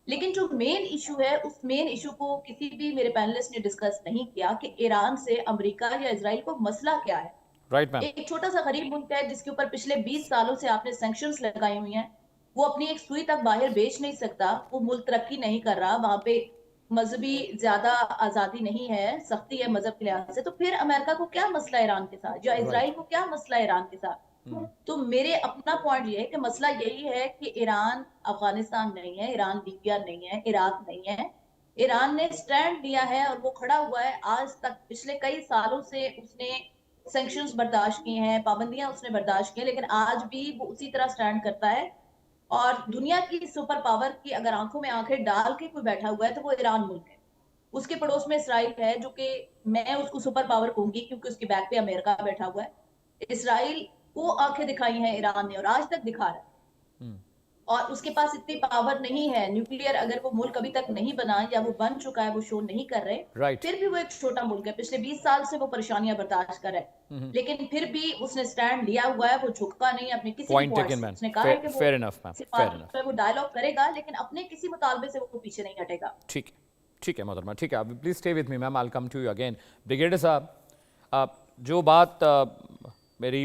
लेकिन जो मेन इशू है, उस मेन इशू को किसी भी मेरे पैनलिस्ट ने डिस्कस नहीं किया कि ईरान से अमेरिका या इजराइल को मसला क्या है। Right ma'am. एक छोटा सा गरीब मुल्क है जिसके ऊपर पिछले 20 सालों से आपने सैंक्शंस लगाई हुई हैं, वो अपनी एक सुई तक बाहर बेच नहीं सकता, वो मुल्क तरक्की नहीं कर रहा, वहां पे मजहबी ज्यादा आजादी नहीं है, सख्ती है मजहब के लिहाज से। तो फिर अमेरिका को क्या मसला ईरान के साथ, या इसराइल को क्या मसला ईरान के साथ? तो मेरे अपना पॉइंट ये है कि मसला यही है कि ईरान अफगानिस्तान नहीं है, ईरान लीबिया नहीं है, इराक नहीं है। ईरान ने स्टैंड लिया है और वो खड़ा हुआ है। आज तक पिछले कई सालों से उसने सैंक्शंस बर्दाश्त किए हैं, पाबंदियां उसने बर्दाश्त की हैं, लेकिन आज भी वो उसी तरह स्टैंड करता है। और दुनिया की सुपर पावर की अगर आंखों में आंखें डाल के कोई बैठा हुआ है तो वो ईरान मुल्क है। उसके पड़ोस में इसराइल है, जो कि मैं उसको सुपर पावर कहूंगी क्योंकि उसकी बैक पे अमेरिका बैठा हुआ है। इसराइल को आंखें दिखाई हैं ईरान ने, और आज तक दिखा रहा है, और उसके पास इतनी पावर नहीं है। न्यूक्लियर अगर वो मुल्क अभी तक नहीं बना, या वो बन चुका है, वो शो नहीं कर रहे, राइट। फिर भी वो एक छोटा मुल्क है। पिछले 20 साल से वो परेशानियां बर्दाश्त कर रहा है, लेकिन फिर भी उसने स्टैंड लिया हुआ है, वो झुका नहीं अपने किसी पॉइंट पॉइंट टेकन से। मैम, उसने कहा है कि fair enough ma'am, fair enough. वो डायलॉग करेगा, लेकिन अपने किसी मुतालबे से वो पीछे नहीं हटेगा। ठीक है, ठीक है मोहतरमा, ठीक है, आप please stay with me ma'am, I will come to you again. Brigadier साहब, जो बात मेरी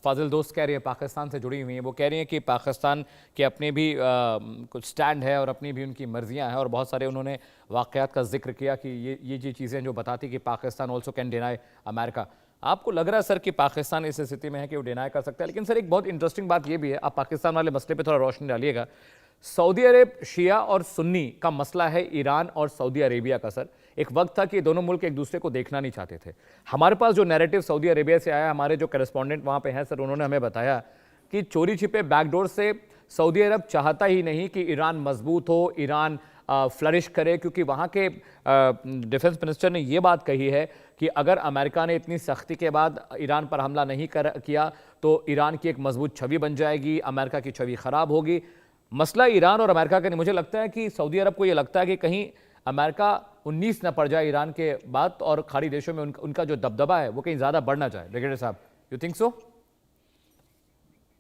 फाजिल दोस्त कह रही है, पाकिस्तान से जुड़ी हुई हैं, वो कह रही हैं कि पाकिस्तान के अपने भी कुछ स्टैंड है और अपनी भी उनकी मर्जियां हैं, और बहुत सारे उन्होंने वाक़यात का जिक्र किया कि ये चीज़ें जो बताती कि Pakistan also can deny America. आपको लग रहा है सर कि पाकिस्तान इस स्थिति में है कि वो डिनाई कर सकता है? लेकिन सर एक बहुत इंटरेस्टिंग बात ये भी है, आप पाकिस्तान वाले मसले पर थोड़ा रोशनी डालिएगा। सऊदी अरब शिया और सुन्नी का मसला है ईरान और सऊदी अरेबिया का। सर एक वक्त था कि दोनों मुल्क एक दूसरे को देखना नहीं चाहते थे। हमारे पास जो नैरेटिव सऊदी अरेबिया से आया, हमारे जो करेस्पॉन्डेंट वहाँ पे हैं सर, उन्होंने हमें बताया कि चोरी छिपे बैकडोर से सऊदी अरब चाहता ही नहीं कि ईरान मजबूत हो, ईरान फ्लरिश करे, क्योंकि वहाँ के डिफेंस मिनिस्टर ने ये बात कही है कि अगर अमेरिका ने इतनी सख्ती के बाद ईरान पर हमला नहीं किया तो ईरान की एक मजबूत छवि बन जाएगी, अमेरिका की छवि खराब होगी। मसला ईरान और अमेरिका का नहीं, मुझे लगता है कि सऊदी अरब को ये लगता है कि कहीं अमेरिका 19 न पड़ जाए ईरान के बाद, और खाड़ी देशों में उनका जो दबदबा है वो कहीं ज़्यादा बढ़ना चाहे। ब्रिगेडियर साहब, यू थिंक सो?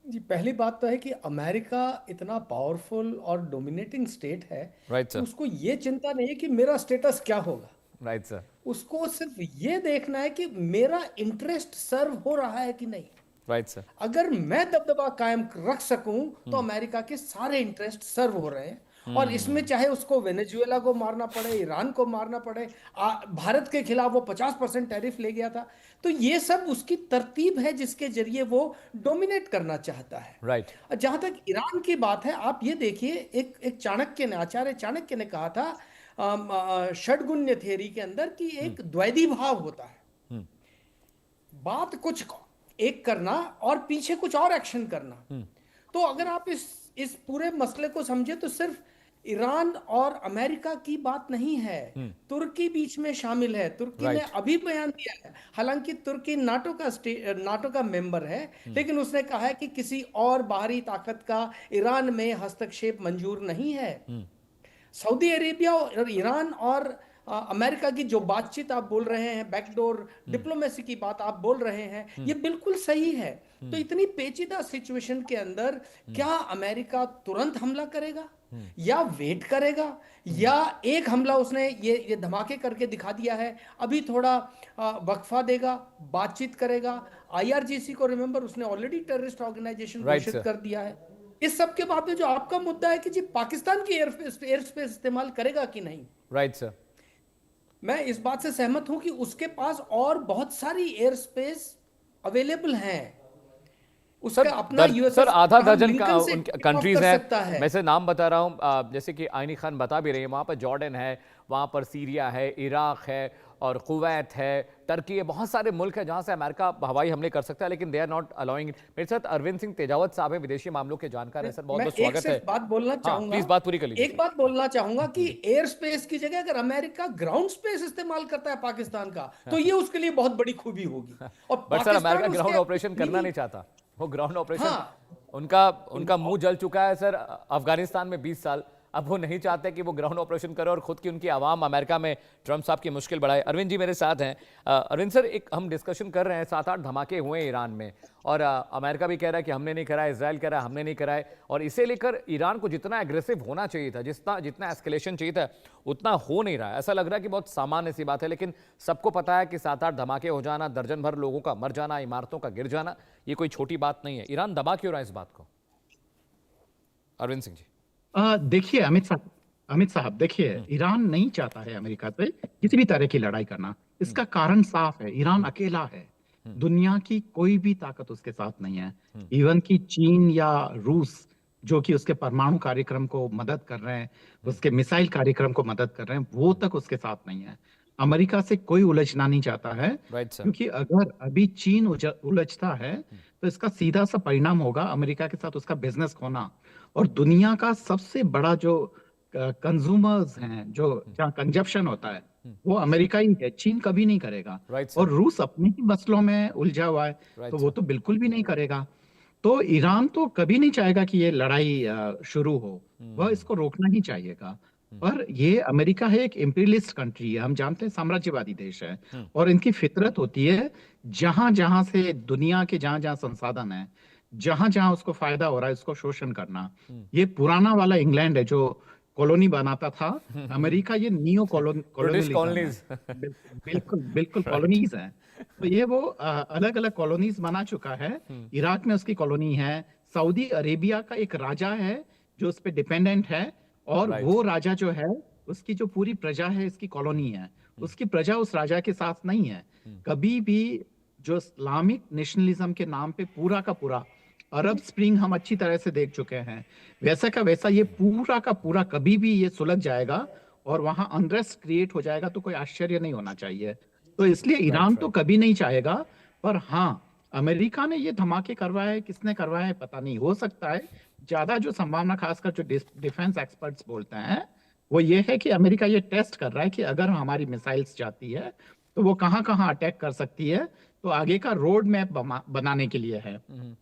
जी, पहली बात तो है कि अमेरिका इतना पावरफुल और डोमिनेटिंग स्टेट है, राइट कि सर, उसको ये चिंता नहीं है कि मेरा स्टेटस क्या होगा। राइट सर, उसको सिर्फ ये देखना है कि मेरा इंटरेस्ट सर्व हो रहा है कि नहीं। राइट सर, अगर मैं दबदबा कायम रख सकूं तो अमेरिका के सारे इंटरेस्ट सर्व हो रहे हैं, और इसमें चाहे उसको वेनेजुएला को मारना पड़े, ईरान को मारना पड़े, भारत के खिलाफ वो 50% टैरिफ ले गया था, तो ये सब उसकी तरतीब है जिसके जरिए वो डोमिनेट करना चाहता है। राइट, जहां तक ईरान की बात है, आप ये देखिए, एक चाणक्य ने, आचार्य चाणक्य ने कहा था षड्गुण्य थ्योरी के अंदर कि एक द्वैधी भाव होता है, बात कुछ एक करना और पीछे कुछ और एक्शन करना। तो अगर आप इस पूरे मसले को समझे तो सिर्फ ईरान और अमेरिका की बात नहीं है, तुर्की बीच में शामिल है। तुर्की ने अभी बयान दिया है, हालांकि तुर्की नाटो का मेंबर है, लेकिन उसने कहा है कि किसी और बाहरी ताकत का ईरान में हस्तक्षेप मंजूर नहीं है। सऊदी अरेबिया और ईरान और अमेरिका की जो बातचीत आप बोल रहे हैं, बैकडोर डिप्लोमेसी की बात आप बोल रहे हैं, ये बिल्कुल सही है। तो इतनी पेचीदा सिचुएशन के अंदर क्या अमेरिका तुरंत हमला करेगा या वेट करेगा, या एक हमला उसने ये धमाके करके दिखा दिया है, अभी थोड़ा वक्फा देगा, बातचीत करेगा। IRGC को रिमेंबर, उसने ऑलरेडी टेररिस्ट ऑर्गेनाइजेशन घोषित कर दिया है। इस सब के बाद में जो आपका मुद्दा है कि जी पाकिस्तान की एयर स्पेस इस्तेमाल करेगा कि नहीं, राइट सर, मैं इस बात से सहमत हूं कि उसके पास और बहुत सारी एयर स्पेस अवेलेबल हैं। उसका अपना सर आधा दर्जन लिंकन से कंट्रीज सकता हैं, है। मैं से नाम बता रहा हूं, जैसे कि आइनी खान बता भी रही है, वहां पर जॉर्डन है, वहां पर सीरिया है, इराक है, और कुवैत है, टर्की है, बहुत सारे मुल्क हैं जहां से अमेरिका हवाई हमले कर सकता है, लेकिन they are not allowing it. मेरे साथ अरविंद सिंह तेजावत साहब हैं, विदेशी मामलों के जानकार हैं। सर बहुत बहुत स्वागत है। बात बोलना चाहूंगा, प्लीज बात पूरी कर लीजिए। एक बात बोलना चाहूंगा कि एयर स्पेस की जगह अगर अमेरिका ग्राउंड स्पेस इस्तेमाल करता है पाकिस्तान का, तो ये उसके लिए बहुत बड़ी खूबी होगी। और but sir America ground operation करना नहीं चाहता, वो ग्राउंड ऑपरेशन, उनका मुंह जल चुका है सर अफगानिस्तान में 20 साल, अब वो नहीं चाहते कि वो ग्राउंड ऑपरेशन करे और खुद की उनकी आवाम अमेरिका में ट्रंप साहब की मुश्किल बढ़ाए। अरविंद जी मेरे साथ हैं। अरविंद सर, एक हम डिस्कशन कर रहे हैं, 7-8 धमाके हुए ईरान में, और अमेरिका भी कह रहा है कि हमने नहीं कराया, इजराइल कह रहा है हमने नहीं कराए, और इसे लेकर ईरान को जितना एग्रेसिव होना चाहिए था, जितना एस्केलेशन चाहिए था, उतना हो नहीं रहा है। ऐसा लग रहा है कि बहुत सामान्य सी बात है, लेकिन सबको पता है कि 7-8 धमाके हो जाना, दर्जन भर लोगों का मर जाना, इमारतों का गिर जाना, ये कोई छोटी बात नहीं है। ईरान दबा क्यों रहा है इस बात को? अरविंद सिंह जी। देखिए अमित साहब, देखिए ईरान नहीं चाहता है अमेरिका से किसी भी तरह की लड़ाई करना। इसका कारण साफ है, ईरान अकेला है, दुनिया की कोई भी ताकत उसके साथ नहीं है। इवन कि चीन या रूस, जो कि उसके परमाणु कार्यक्रम को मदद कर रहे हैं, उसके मिसाइल कार्यक्रम को मदद कर रहे हैं, वो तक उसके साथ नहीं है। अमेरिका से कोई उलझना नहीं चाहता है, क्योंकि अगर अभी चीन उलझता है तो इसका सीधा सा परिणाम होगा अमेरिका के साथ उसका बिजनेस खोना, और दुनिया का सबसे बड़ा जो कंज्यूमर्स हैं, जो जहाँ कंजप्शन होता है, वो अमेरिका ही है, चीन कभी नहीं करेगा। और रूस अपने ही मसलों में उलझा हुआ है, तो वो तो बिल्कुल भी नहीं करेगा। तो ईरान तो कभी नहीं चाहेगा कि ये लड़ाई शुरू हो, वह इसको रोकना ही चाहिएगा। पर ये अमेरिका है, एक इंपीरियलिस्ट कंट्री है, हम जानते हैं साम्राज्यवादी देश है, और इनकी फितरत होती है जहां जहां से दुनिया के जहां जहां संसाधन है, जहां जहां उसको फायदा हो रहा है, उसको शोषण करना। ये पुराना वाला इंग्लैंड है जो कॉलोनी बनाता था, अमेरिका ये नियो कॉलोनियलिज्म है। बिल्कुल बिल्कुल कॉलोनीज है। तो ये वो अलग अलग कॉलोनीज बना चुका है। इराक में उसकी कॉलोनी है, सऊदी अरेबिया का एक राजा है जो उस पे डिपेंडेंट है, और राइट। वो राजा जो है उसकी जो पूरी प्रजा है इसकी कॉलोनी है, उसकी प्रजा उस राजा के साथ नहीं है। कभी भी जो इस्लामिक नेशनलिज्म के नाम पे पूरा का पूरा अरब स्प्रिंग हम अच्छी तरह से देख चुके हैं, वैसा का वैसा ये पूरा का पूरा कभी भी ये सुलझ जाएगा और वहां अनरेस्ट क्रिएट हो जाएगा, तो कोई आश्चर्य नहीं होना चाहिए। तो इसलिए ईरान तो कभी नहीं चाहेगा, पर हाँ, अमेरिका ने ये धमाके करवाए है, किसने करवाए है पता नहीं। हो सकता है ज्यादा जो संभावना, खासकर जो डिफेंस एक्सपर्ट्स बोलते हैं, वो ये है कि अमेरिका ये टेस्ट कर रहा है कि अगर हमारी मिसाइल्स जाती है तो वो कहाँ कहाँ अटैक कर सकती है, तो आगे का रोड मैप बनाने के लिए है।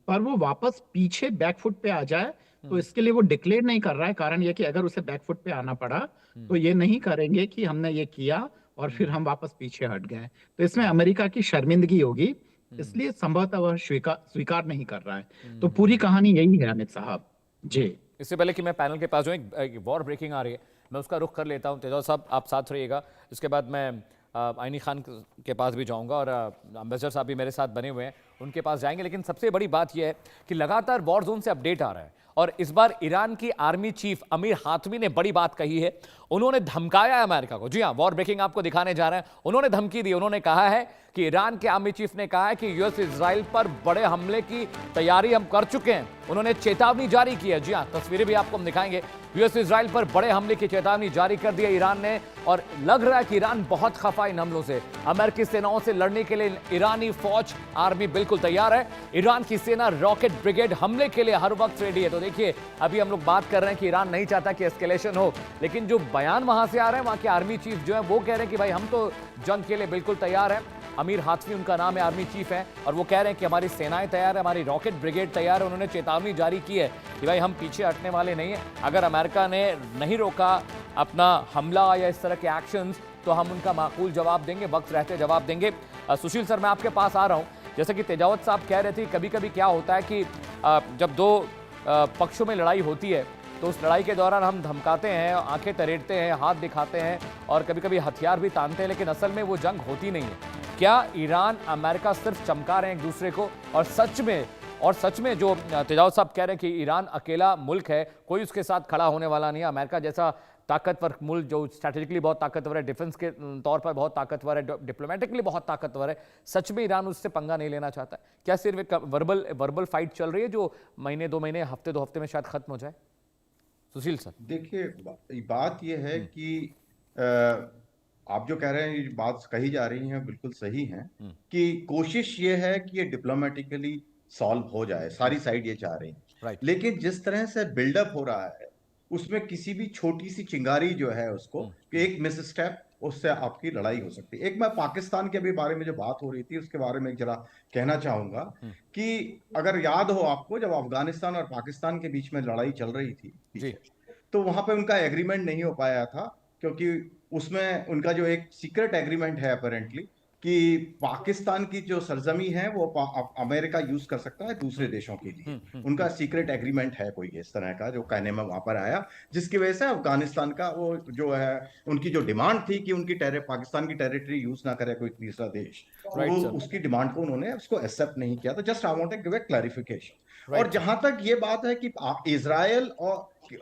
पर वो वापस पीछे बैकफुट पे आ जाए तो इसके लिए वो डिक्लेयर नहीं कर रहा है। कारण ये कि अगर उसे बैकफुट पे आना पड़ा तो ये नहीं करेंगे कि हमने ये किया और फिर हम वापस पीछे हट गए, तो इसमें अमेरिका की शर्मिंदगी होगी, इसलिए संभवतः वह स्वीकार नहीं कर रहा है। तो पूरी कहानी यही है अमित साहब जी। इससे पहले कि मैं पैनल के पास जाऊं, एक वॉर ब्रेकिंग आ रही है, मैं उसका रुख कर लेता हूं। तेजाब साहब आप साथ रहिएगा, इसके बाद मैं आइनी खान के पास भी जाऊंगा और अम्बेसडर साहब भी मेरे साथ बने हुए हैं, उनके पास जाएंगे। लेकिन सबसे बड़ी बात यह है कि लगातार वॉर जोन से अपडेट आ रहा है और इस बार ईरान की आर्मी चीफ अमीर हातमी ने बड़ी बात कही है। उन्होंने धमकाया है अमेरिका को। जी हां, वॉर ब्रेकिंग आपको दिखाने जा रहे हैं। उन्होंने धमकी दी, उन्होंने कहा है कि ईरान के आर्मी चीफ ने कहा है कि यूएस इजराइल पर बड़े हमले की तैयारी हम कर चुके हैं। उन्होंने चेतावनी जारी की है। जी हां, तस्वीरें भी आपको हम दिखाएंगे। यूएस इजराइल पर बड़े हमले की चेतावनी जारी कर दी है ईरान ने, और लग रहा है कि ईरान बहुत खफा इन हमलों से। अमेरिकी सेनाओं से लड़ने के लिए ईरानी फौज, आर्मी बिल्कुल तैयार है। ईरान की सेना रॉकेट ब्रिगेड हमले के लिए हर वक्त रेडी है। तो देखिए, अभी हम लोग बात कर रहे हैं कि ईरान नहीं चाहता कि एस्केलेशन हो, लेकिन जो बयान वहां से आ रहे हैं, वहां के आर्मी चीफ जो है वो कह रहे हैं कि भाई हम तो जंग के लिए बिल्कुल तैयार हैं। अमीर हातमी उनका नाम है, आर्मी चीफ है, और वो कह रहे हैं कि हमारी सेनाएं तैयार है, हमारी रॉकेट ब्रिगेड तैयार है। उन्होंने चेतावनी जारी की है कि भाई हम पीछे हटने वाले नहीं हैं। अगर अमेरिका ने नहीं रोका अपना हमला या इस तरह के एक्शंस, तो हम उनका माकूल जवाब देंगे, वक्त रहते जवाब देंगे। सुशील सर, मैं आपके पास आ रहा हूँ। जैसे कि तेजावत साहब कह रहे थे, कभी कभी क्या होता है कि जब दो पक्षों में लड़ाई होती है तो उस लड़ाई के दौरान हम धमकाते हैं, आंखें तरेड़ते हैं, हाथ दिखाते हैं और कभी कभी हथियार भी तानते हैं, लेकिन असल में वो जंग होती नहीं है। क्या ईरान अमेरिका सिर्फ चमका रहे हैं एक दूसरे को, और सच में जो तेजावत साहब कह रहे हैं कि ईरान अकेला मुल्क है, कोई उसके साथ खड़ा होने वाला नहीं है। अमेरिका जैसा ताकतवर मुल्क जो स्ट्रैटेजिकली बहुत ताकतवर है, डिफेंस के तौर पर बहुत ताकतवर है, डिप्लोमेटिकली बहुत ताकतवर है, सच में ईरान उससे पंगा नहीं लेना चाहता है? क्या सिर्फ एक वर्बल फाइट चल रही है जो महीने 2 महीने, हफ्ते 2 हफ्ते में शायद खत्म हो जाए? सुशील सर, देखिए, बात यह है कि आप जो कह रहे हैं, ये बात कही जा रही है बिल्कुल सही है कि कोशिश ये है कि ये डिप्लोमेटिकली सॉल्व हो जाए, सारी साइड ये चाह रही है। राइट। लेकिन जिस तरह से बिल्डअप हो रहा है, उसमें किसी भी छोटी सी चिंगारी जो है उसको, कि एक मिस स्टेप, उससे आपकी लड़ाई हो सकती है। एक मैं पाकिस्तान के भी बारे में जो बात हो रही थी उसके बारे में जरा कहना चाहूंगा कि अगर याद हो आपको, जब अफगानिस्तान और पाकिस्तान के बीच में लड़ाई चल रही थी जी। तो वहां पे उनका एग्रीमेंट नहीं हो पाया था, क्योंकि उसमें उनका जो एक सीक्रेट एग्रीमेंट है अपेरेंटली, कि पाकिस्तान की जो सरजमी है वो अमेरिका यूज कर सकता है दूसरे देशों के लिए। उनका सीक्रेट एग्रीमेंट है कोई इस तरह का, जो कहने में वहां पर आया, जिसकी वजह से अफगानिस्तान का वो जो है, उनकी जो डिमांड थी कि उनकी पाकिस्तान की टेरिटरी यूज ना करे कोई तीसरा देश, Right, वो sir. उसकी डिमांड को उन्होंने उसको एक्सेप्ट नहीं किया। तो just I want to give a clarification. Right, और जहां तक ये बात है कि इजराइल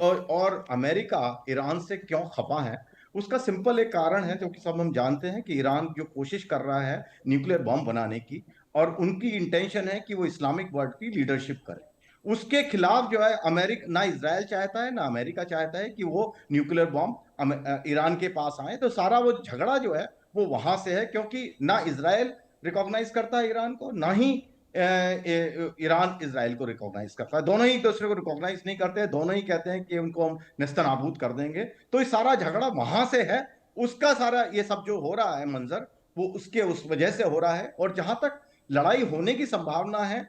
और अमेरिका ईरान से क्यों खफा है, उसका सिंपल एक कारण है, जो कि सब हम जानते हैं कि ईरान जो कोशिश कर रहा है न्यूक्लियर बॉम्ब बनाने की, और उनकी इंटेंशन है कि वो इस्लामिक वर्ल्ड की लीडरशिप करे। उसके खिलाफ जो है अमेरिका, ना इजराइल चाहता है ना अमेरिका चाहता है कि वो न्यूक्लियर बॉम्ब ईरान के पास आए। तो सारा वो झगड़ा जो है वो वहां से है, क्योंकि ना इजराइल रिकॉग्नाइज करता है ईरान को, ना ही ईरान इजराइल को रिकॉग्नाइज करता है। दोनों ही एक दूसरे को रिकॉग्नाइज नहीं करते हैं, दोनों ही कहते हैं कि उनको हम नेस्तनाबूद कर देंगे। तो ये सारा झगड़ा वहां से है, उसका सारा ये सब जो हो रहा है मंजर, वो उस वजह से हो रहा है। और जहां तक लड़ाई होने की संभावना है,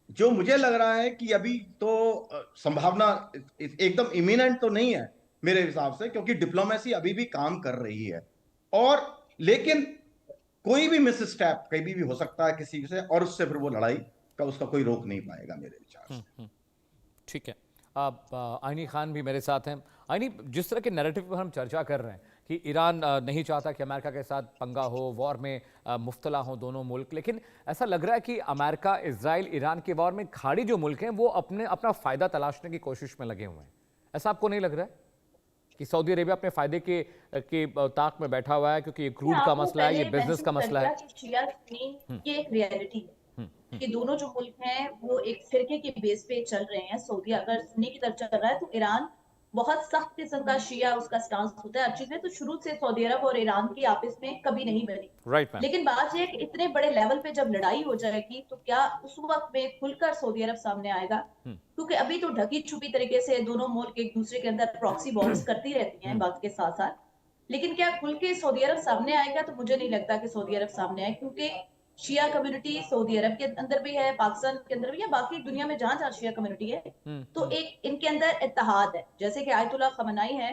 जो मुझे लग रहा है कि अभी तो संभावना एकदम इमिनेंट तो नहीं है मेरे हिसाब से, क्योंकि डिप्लोमेसी अभी भी काम कर रही है। और लेकिन कोई भी मिस स्टेप कहीं भी हो सकता है किसी से, और उससे फिर वो लड़ाई का उसका कोई रोक नहीं पाएगा मेरे विचार से। ठीक है। अब आइनी खान भी मेरे साथ हैं। आइनी, जिस तरह के नैरेटिव पर हम चर्चा कर रहे हैं कि ईरान नहीं चाहता कि अमेरिका के साथ पंगा हो, वॉर में मुब्तला हो दोनों मुल्क, लेकिन ऐसा लग रहा है कि अमेरिका, इजराइल, ईरान के वॉर में खाड़ी जो मुल्क हैं वो अपना फ़ायदा तलाशने की कोशिश में लगे हुए हैं। ऐसा आपको नहीं लग रहा है कि सऊदी अरेबिया अपने फ़ायदे के ताक में बैठा हुआ है, क्योंकि ये क्रूड का मसला है, ये बिजनेस का मसला है? शिया सुन्नी ये एक रियलिटी है कि दोनों जो मुल्क हैं वो एक फिरके के बेस पे चल रहे हैं। सऊदी अगर सुन्नी की तरफ चल रहा है तो ईरान बहुत सख्त किस्म का शिया उसका स्टांस होता है। अच्छी चीज तो शुरू से सऊदी अरब और ईरान की आपस में कभी नहीं बनी, राइट मैम। लेकिन बात यह है कि इतने बड़े लेवल पे जब लड़ाई हो जाएगी तो क्या उस वक्त में खुलकर सऊदी अरब सामने आएगा? क्योंकि अभी तो ढकी छुपी तरीके से दोनों मुल्क एक दूसरे के अंदर प्रॉक्सी वॉर्स करती रहती हैं वक्त के साथ साथ, लेकिन क्या खुल के सऊदी अरब सामने आएगा? तो मुझे नहीं लगता कि सऊदी अरब सामने आए, क्योंकि शिया कम्युनिटी सऊदी अरब के अंदर भी है, पाकिस्तान के अंदर भी, या बाकी दुनिया में जहां जहां शिया कम्युनिटी है तो एक इनके अंदर इत्तेहाद है। जैसे कि आयतुल्लाह खमनाई है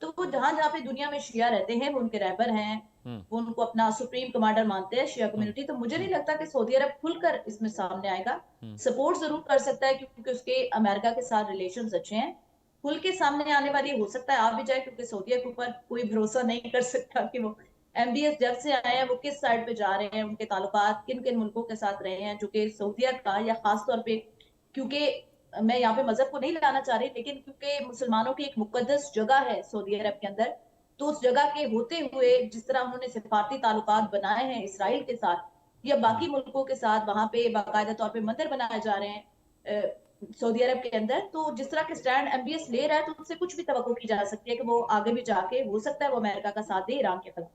तो वो जहां जहां पे दुनिया में शिया रहते हैं वो उनके रहबर हैं, वो उनको अपना सुप्रीम कमांडर मानते हैं शिया कम्युनिटी। तो मुझे नहीं लगता कि सऊदी अरब खुलकर इसमें सामने आएगा। सपोर्ट जरूर कर सकता है क्योंकि उसके अमेरिका के साथ रिलेशंस अच्छे हैं। खुल के सामने आने वाली हो सकता है आ भी जाए, क्योंकि सऊदी के ऊपर कोई भरोसा नहीं कर सकता कि वो MBS जब से आए हैं वो किस साइड पे जा रहे हैं, उनके ताल्लुकात किन किन मुल्कों के साथ रहे हैं, जो कि सऊदीया का या खास तौर पे, क्योंकि मैं यहाँ पे मजहब को नहीं लाना चाह रही, लेकिन क्योंकि मुसलमानों की एक मुकद्दस जगह है सऊदी अरब के अंदर, तो उस जगह के होते हुए जिस तरह उन्होंने सिफारती ताल्लुकात बनाए हैं इसराइल के साथ या बाकी मुल्कों के साथ, वहां पे बाकायदा तौर पे मंदिर बनाए जा रहे हैं सऊदी अरब के अंदर, तो जिस तरह के स्टैंड MBS ले रहा है तो उससे कुछ भी तवक्को की जा सकती है कि वो आगे भी जाके हो सकता है वो अमेरिका का साथ दे ईरान के खिलाफ।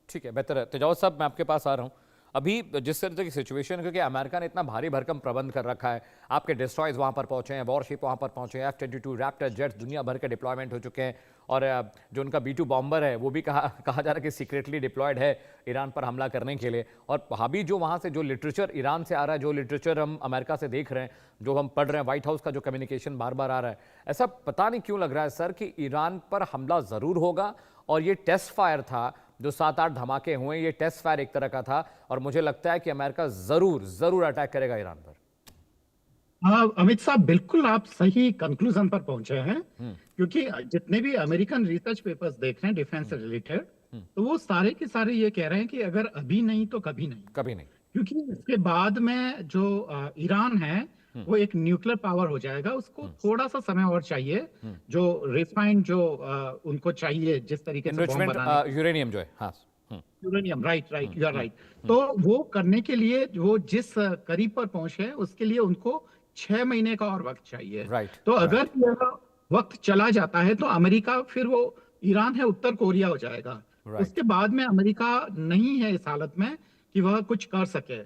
ठीक है, बेहतर है। तेजावत साहब, मैं आपके पास आ रहा हूँ। अभी जिस तरह की सिचुएशन है, क्योंकि अमेरिका ने इतना भारी भरकम प्रबंध कर रखा है, आपके डिस्ट्रॉयज वहाँ पर पहुँचे हैं, वॉरशिप वहाँ पर पहुँचे हैं, F-22 रैप्टर जेट्स दुनिया भर के डिप्लॉयमेंट हो चुके हैं, और जो उनका B-2 बॉम्बर है वो भी कहा जा रहा है कि सीक्रेटली डिप्लॉयड है ईरान पर हमला करने के लिए। और अभी जो वहाँ से जो लिटरेचर ईरान से आ रहा है, जो लिटरेचर हम अमेरिका से देख रहे हैं, जो हम पढ़ रहे हैं, व्हाइट हाउस का जो कम्युनिकेशन बार बार आ रहा है, ऐसा पता नहीं क्यों लग रहा है सर कि ईरान पर हमला ज़रूर होगा, और ये टेस्ट फायर था, जो 7-8 धमाके हुए, ये टेस्ट फायर एक तरह का था, और मुझे लगता है कि अमेरिका जरूर अटैक करेगा ईरान पर। हाँ अमित साहब, बिल्कुल आप सही कंक्लूजन पर पहुंचे हैं, क्योंकि जितने भी अमेरिकन रिसर्च पेपर्स देख रहे हैं डिफेंस से रिलेटेड, तो वो सारे के सारे ये कह रहे हैं कि अगर अभी नहीं तो कभी नहीं, कभी नहीं, क्योंकि इसके बाद में जो ईरान है वो एक न्यूक्लियर पावर हो जाएगा, उसको थोड़ा सा समय और चाहिए, जो रिफाइंड जो उनको चाहिए जिस तरीके से बॉम्ब बनाने, यूरेनियम जो है, हाँ, uranium, right you are right, तो वो करने के लिए वो जिस करीब पर पहुंचे उसके लिए उनको 6 महीने का और वक्त चाहिए। राइट, तो अगर यह वक्त चला जाता है तो अमेरिका, फिर वो ईरान है उत्तर कोरिया हो जाएगा। उसके बाद में अमेरिका नहीं है इस हालत में कि वह कुछ कर सके।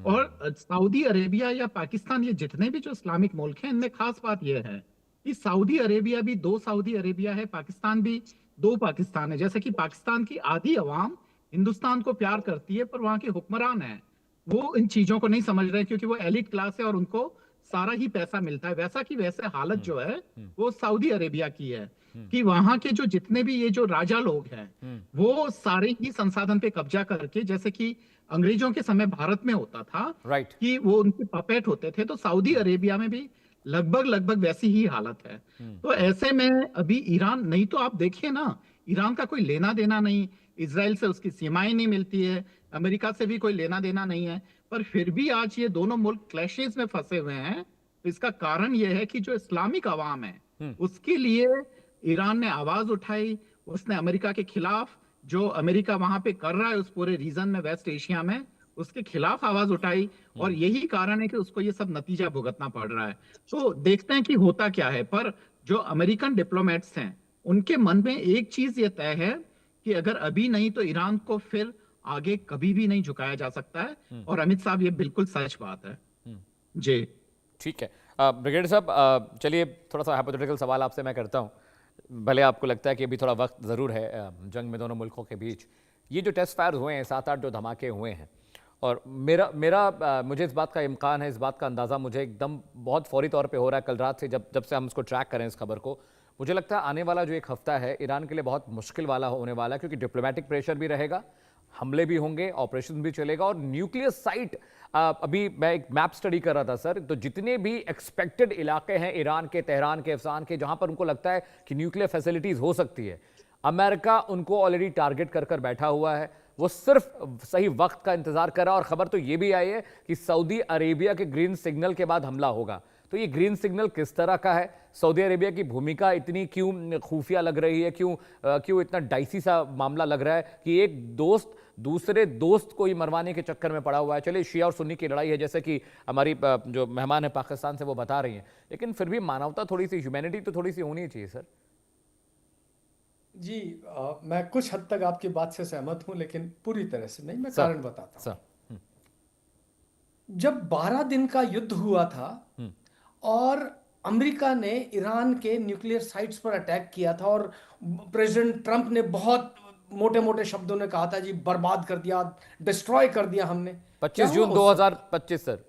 और सऊदी अरेबिया या पाकिस्तान, ये जितने भी जो इस्लामिक मुल्क हैं, इनमें खास बात यह है कि सऊदी अरेबिया भी 2 सऊदी अरेबिया है, पाकिस्तान भी 2 पाकिस्तान है। जैसे कि पाकिस्तान की आधी अवाम हिंदुस्तान को प्यार करती है, पर वहां के हुक्मरान हैं वो इन चीजों को नहीं समझ रहे, क्योंकि वो एलिट क्लास है और उनको सारा ही पैसा मिलता है। वैसा की वैसे हालत जो है वो सऊदी अरेबिया की है कि वहां के जो जितने भी ये जो राजा लोग हैं वो सारे ही संसाधन पे कब्जा करके, जैसे कि अंग्रेजों के समय भारत में होता था, राइट, कि वो उनके पपेट होते थे, तो सऊदी अरेबिया में भी लगभग वैसी ही हालत है। तो ऐसे में अभी ईरान, नहीं तो आप देखिए ना, ईरान का कोई लेना देना नहीं, इजराइल से उसकी सीमाएं नहीं मिलती है, अमेरिका से भी कोई लेना देना नहीं है, पर फिर भी आज ये दोनों मुल्क क्लैशेस में फंसे हुए हैं। इसका कारण यह है कि जो इस्लामिक अवाम है उसके लिए ईरान ने आवाज उठाई, उसने अमेरिका के खिलाफ, जो अमेरिका वहां पे कर रहा है उस पूरे रीजन में, वेस्ट एशिया में, उसके खिलाफ आवाज उठाई, और यही कारण है कि उसको ये सब नतीजा भुगतना पड़ रहा है। तो देखते हैं कि होता क्या है। पर जो अमेरिकन डिप्लोमेट्स हैं उनके मन में एक चीज ये तय है कि अगर अभी नहीं तो ईरान को फिर आगे कभी भी नहीं झुकाया जा सकता है। और अमित साहब, ये बिल्कुल सच बात है जी। ठीक है ब्रिगेडियर साहब, चलिए थोड़ा सा हाइपोथेटिकल सवाल आपसे मैं करता हूँ, भले आपको लगता है कि अभी थोड़ा वक्त ज़रूर है जंग में दोनों मुल्कों के बीच। ये जो टेस्ट फायर हुए हैं, 7-8 जो धमाके हुए हैं, और मुझे इस बात का इम्कान है, इस बात का अंदाज़ा मुझे एकदम बहुत फौरी तौर पे हो रहा है कल रात से, जब से हम इसको ट्रैक करें इस खबर को। मुझे लगता है आने वाला जो एक हफ्ता है ईरान के लिए बहुत मुश्किल वाला होने वाला है, क्योंकि डिप्लोमेटिक प्रेशर भी रहेगा, हमले भी होंगे, ऑपरेशन भी चलेगा, और न्यूक्लियर साइट, अभी मैं एक मैप स्टडी कर रहा था सर, तो जितने भी एक्सपेक्टेड इलाके हैं ईरान के, तेहरान के, अफसान के, जहां पर उनको लगता है कि न्यूक्लियर फैसिलिटीज हो सकती है, अमेरिका उनको ऑलरेडी टारगेट कर कर बैठा हुआ है, वो सिर्फ सही वक्त का इंतजार कर रहा है। और खबर तो ये भी आई है कि सऊदी अरेबिया के ग्रीन सिग्नल के बाद हमला होगा। तो ये ग्रीन सिग्नल किस तरह का है, सऊदी अरेबिया की भूमिका इतनी क्यों खुफिया लग रही है, क्यों इतना डाइसी सा मामला लग रहा है कि एक दोस्त दूसरे दोस्त को ही मरवाने के चक्कर में पड़ा हुआ है। चलिए, शिया और सुन्नी की लड़ाई है, जैसे कि हमारी जो मेहमान है पाकिस्तान से वो बता रही हैं, लेकिन फिर भी मानवता थोड़ी सी, ह्यूमैनिटी तो थोड़ी सी होनी चाहिए सर। जी, मैं कुछ हद तक आपकी बात से सहमत हूं, लेकिन पूरी तरह से नहीं। मैं कारण बताता हूं। जब 12 दिन का युद्ध हुआ था और अमेरिका ने ईरान के न्यूक्लियर साइट्स पर अटैक किया था, और प्रेसिडेंट ट्रंप ने बहुत मोटे मोटे शब्दों में कहा था, जी बर्बाद कर दिया, डिस्ट्रॉय कर दिया हमने। 25 जून 2025 सर,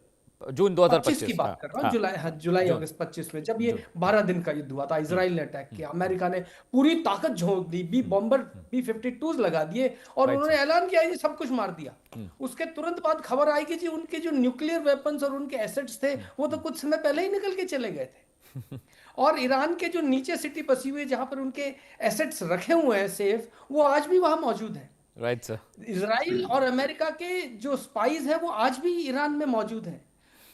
जून 25 की 2025 बात कर रहा हूँ, जुलाई अगस्त 25 में, जब ये 12 दिन का युद्ध हुआ था, इजराइल ने अटैक किया, अमेरिका ने पूरी ताकत झोंक दी, B-52s लगा दिए और उन्होंने ऐलान किया ये सब कुछ मार दिया। उसके तुरंत बाद खबर आई कि जी उनके जो न्यूक्लियर वेपन्स और उनके एसेट्स थे वो तो कुछ समय पहले ही निकल के चले गए थे। और ईरान के जो नीचे सिटी बसी हुई है जहां पर उनके एसेट्स रखे हुए हैं सेफ, वो आज भी वहां मौजूद है। Right sir. इजराइल और अमेरिका के जो स्पाइज है वो आज भी ईरान में मौजूद हैं।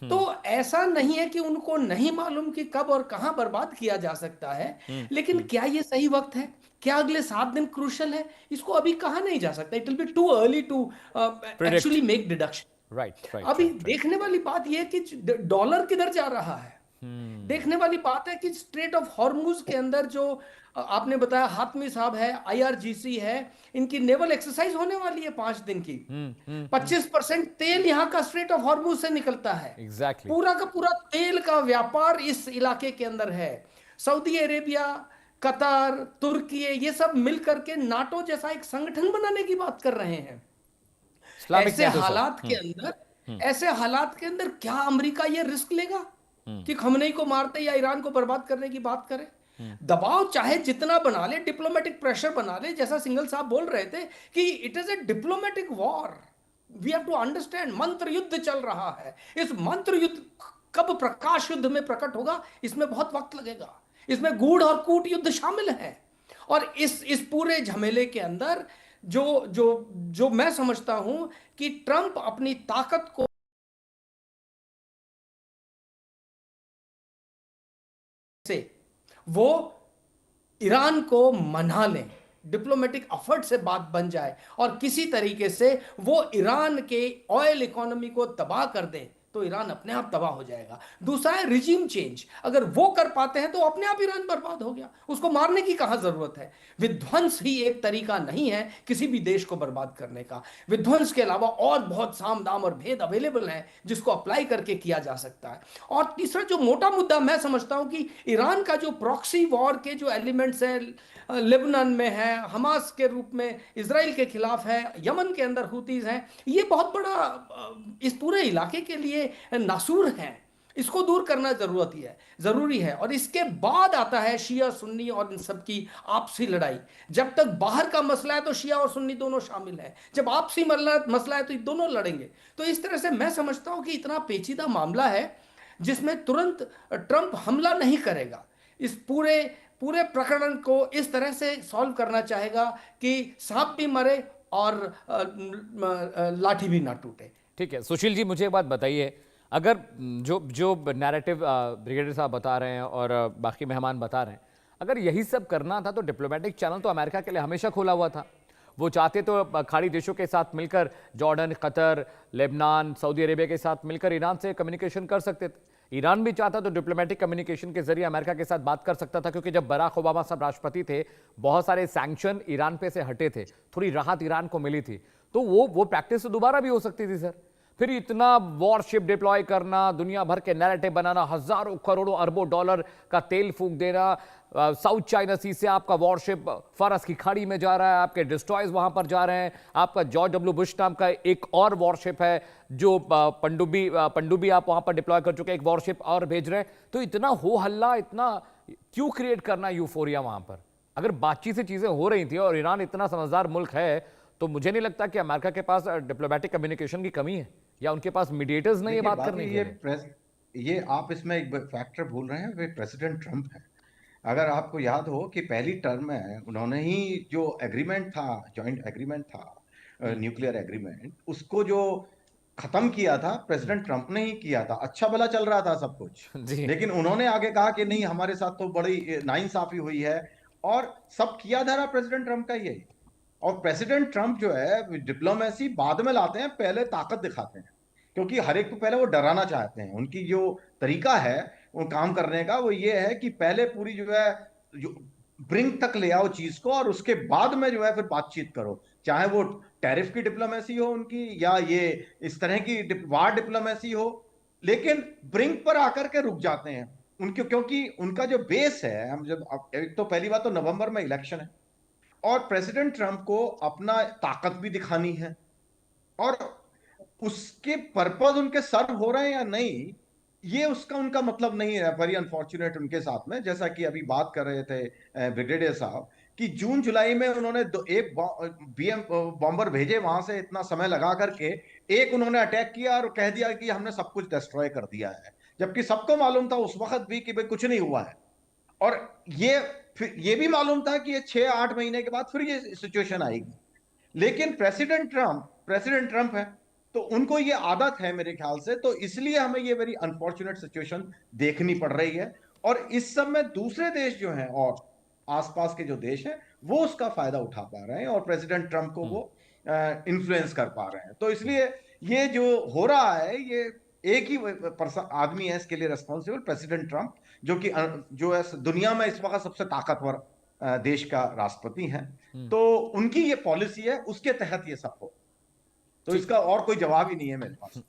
तो ऐसा नहीं है कि उनको नहीं मालूम कि कब और कहां बर्बाद किया जा सकता है, लेकिन क्या ये सही वक्त है? क्या अगले 7 दिन क्रूशल है? इसको अभी कहा नहीं जा सकता। It will be too early to actually make deduction. Right. अभी देखने वाली बात यह है कि डॉलर किधर जा रहा है। देखने वाली बात है कि स्ट्रेट ऑफ हॉर्मुज के अंदर जो आपने बताया हातमी साहब है, IRGC है, इनकी नेवल एक्सरसाइज होने वाली है 5 दिन की। 25% तेल यहाँ का स्ट्रेट ऑफ हॉर्मुज से निकलता है। Exactly. पूरा का पूरा तेल का व्यापार इस इलाके के अंदर है। सऊदी अरेबिया, कतर, तुर्की, ये सब मिलकर के नाटो जैसा एक संगठन बनाने की बात कर रहे हैं। ऐसे हालात के अंदर क्या अमेरिका ये रिस्क लेगा कि खमनेई को मारते या ईरान को बर्बाद करने की बात करे? दबाव चाहे जितना बना ले, डिप्लोमेटिक प्रेशर बना ले, जैसा सिंघल साहब बोल रहे थे कि it is a diplomatic war. We have to understand, मंत्र युद्ध चल रहा है। इस मंत्र युद्ध कब प्रकाश युद्ध में प्रकट होगा, इसमें बहुत वक्त लगेगा। इसमें गूढ़ और कूट युद्ध शामिल है। और इस पूरे झमेले के अंदर जो मैं समझता हूं कि ट्रंप अपनी ताकत को से वो ईरान को मना लें, डिप्लोमेटिक एफर्ट से बात बन जाए और किसी तरीके से वो ईरान के ऑयल इकोनॉमी को तबाह कर दें, तो ईरान अपने आप तबाह हो जाएगा। दूसरा है रिजीम चेंज। अगर वो कर पाते हैं तो अपने आप ईरान बर्बाद हो गया, उसको मारने की कहां जरूरत है। विध्वंस ही एक तरीका नहीं है किसी भी देश को बर्बाद करने का। विध्वंस के अलावा और बहुत साम दाम और भेद अवेलेबल हैं जिसको अप्लाई करके किया जा सकता है। और तीसरा जो मोटा मुद्दा मैं समझता हूं कि ईरान का जो प्रॉक्सी वॉर के जो एलिमेंट्स है, लेबनान में है, हमास के रूप में इजराइल के खिलाफ है, यमन के अंदर हुतीज हैं, ये बहुत बड़ा इस पूरे इलाके के लिए नासूर हैं। इसको दूर करना जरूरी है। और इसके बाद आता है शिया सुन्नी और इन सब की आपसी लड़ाई। जब तक बाहर का मसला है तो शिया और सुन्नी दोनों शामिल हैं, जब आपसी मसला है तो दोनों लड़ेंगे। तो इस तरह से मैं समझता हूं कि इतना पेचीदा मामला है जिसमें तुरंत ट्रंप हमला नहीं करेगा। इस पूरे प्रकरण को इस तरह से सॉल्व करना चाहेगा कि सांप भी मरे और लाठी भी ना टूटे। ठीक है सुशील जी, मुझे एक बात बताइए, अगर जो नैरेटिव ब्रिगेडियर साहब बता रहे हैं और बाकी मेहमान बता रहे हैं, अगर यही सब करना था तो डिप्लोमेटिक चैनल तो अमेरिका के लिए हमेशा खुला हुआ था। वो चाहते तो खाड़ी देशों के साथ मिलकर, Jordan, Qatar, Lebanon, Saudi Arabia के साथ मिलकर ईरान से कम्युनिकेशन कर सकते थे। ईरान भी चाहता तो डिप्लोमेटिक कम्युनिकेशन के जरिए अमेरिका के साथ बात कर सकता था, क्योंकि जब बराक ओबामा साहब राष्ट्रपति थे बहुत सारे सैंक्शन ईरान पे से हटे थे, थोड़ी राहत ईरान को मिली थी। तो वो प्रैक्टिस तो दोबारा भी हो सकती थी सर। फिर इतना वॉरशिप डिप्लॉय करना, दुनिया भर के नैरेटिव बनाना, हजारों करोड़ों अरबों डॉलर का तेल फूंक देना, साउथ चाइना सी से आपका वॉरशिप फारस की खाड़ी में जा रहा है, आपके डिस्ट्रॉयर्स वहां पर जा रहे हैं, आपका जॉर्ज डब्ल्यू बुश नाम का एक और वॉरशिप है जो पनडुब्बी आप वहां पर डिप्लॉय कर चुके हैं, एक वॉरशिप और भेज रहे हैं। तो इतना हो हल्ला, इतना क्यों क्रिएट करना यूफोरिया वहां पर? अगर बातचीत से चीजें हो रही थी और ईरान इतना समझदार मुल्क है, तो मुझे नहीं लगता कि अमेरिका के पास डिप्लोमेटिक कम्युनिकेशन की कमी है या उनके पास मीडिएटर्स नहीं है बात करने के लिए। ये आप इसमें एक फैक्टर भूल रहे हैं, वे प्रेसिडेंट ट्रंप है। अगर आपको याद हो कि पहली टर्म में उन्होंने ही जो एग्रीमेंट था, जॉइंट एग्रीमेंट था, न्यूक्लियर एग्रीमेंट, उसको जो खत्म किया था प्रेसिडेंट ट्रंप ने ही किया था। अच्छा भला चल रहा था सब कुछ, जी। लेकिन उन्होंने आगे कहा कि नहीं, हमारे साथ तो बड़ी नाइंसाफी हुई है, और सब किया धरा प्रेसिडेंट ट्रंप का ये। और प्रेसिडेंट ट्रंप जो है डिप्लोमेसी बाद में लाते हैं, पहले ताकत दिखाते हैं, क्योंकि हर एक को पहले वो डराना चाहते हैं। उनकी जो तरीका है वो काम करने का, वो ये है कि पहले पूरी जो है जो ब्रिंक तक ले आओ चीज को, और उसके बाद में जो है फिर बातचीत करो, चाहे वो टैरिफ की डिप्लोमेसी हो उनकी, या ये इस तरह की वार डिप्लोमेसी हो, लेकिन ब्रिंक पर आकर के रुक जाते हैं उनके, क्योंकि उनका जो बेस है, हम जब एक तो पहली बात तो नवंबर में इलेक्शन है, और प्रेसिडेंट ट्रंप को अपना ताकत भी दिखानी है, और उसके पर्पज उनके सर्व हो रहे हैं या नहीं, ये उसका उनका मतलब नहीं है। वेरी अनफॉर्चुनेट उनके साथ में, जैसा कि अभी बात कर रहे थे ब्रिगेडियर साहब, कि जून जुलाई में उन्होंने एक बीएम बॉम्बर भेजे वहां से, इतना समय लगा करके एक उन्होंने अटैक किया और कह दिया कि हमने सब कुछ डिस्ट्रॉय कर दिया है, जबकि सबको मालूम था उस वक्त भी कि भाई कुछ नहीं हुआ है। और ये फिर ये भी मालूम था कि ये 6-8 महीने के बाद फिर ये सिचुएशन आएगी, लेकिन प्रेसिडेंट ट्रंप है, तो उनको ये आदत है मेरे ख्याल से, तो इसलिए हमें ये वेरी अनफॉर्चुनेट सिचुएशन देखनी पड़ रही है। और इस सब में दूसरे देश जो हैं और आसपास के जो देश हैं वो उसका फायदा उठा पा रहे हैं, और प्रेसिडेंट ट्रंप को वो इन्फ्लुएंस कर पा रहे हैं। तो इसलिए ये जो हो रहा है, ये एक ही आदमी है इसके लिए रेस्पॉन्सिबल, प्रेसिडेंट ट्रंप, जो कि जो है दुनिया में इस वक्त सबसे ताकतवर देश का राष्ट्रपति हैं। तो उनकी ये पॉलिसी है, उसके तहत ये सब हो, तो इसका और कोई जवाब ही नहीं है मेरे पास।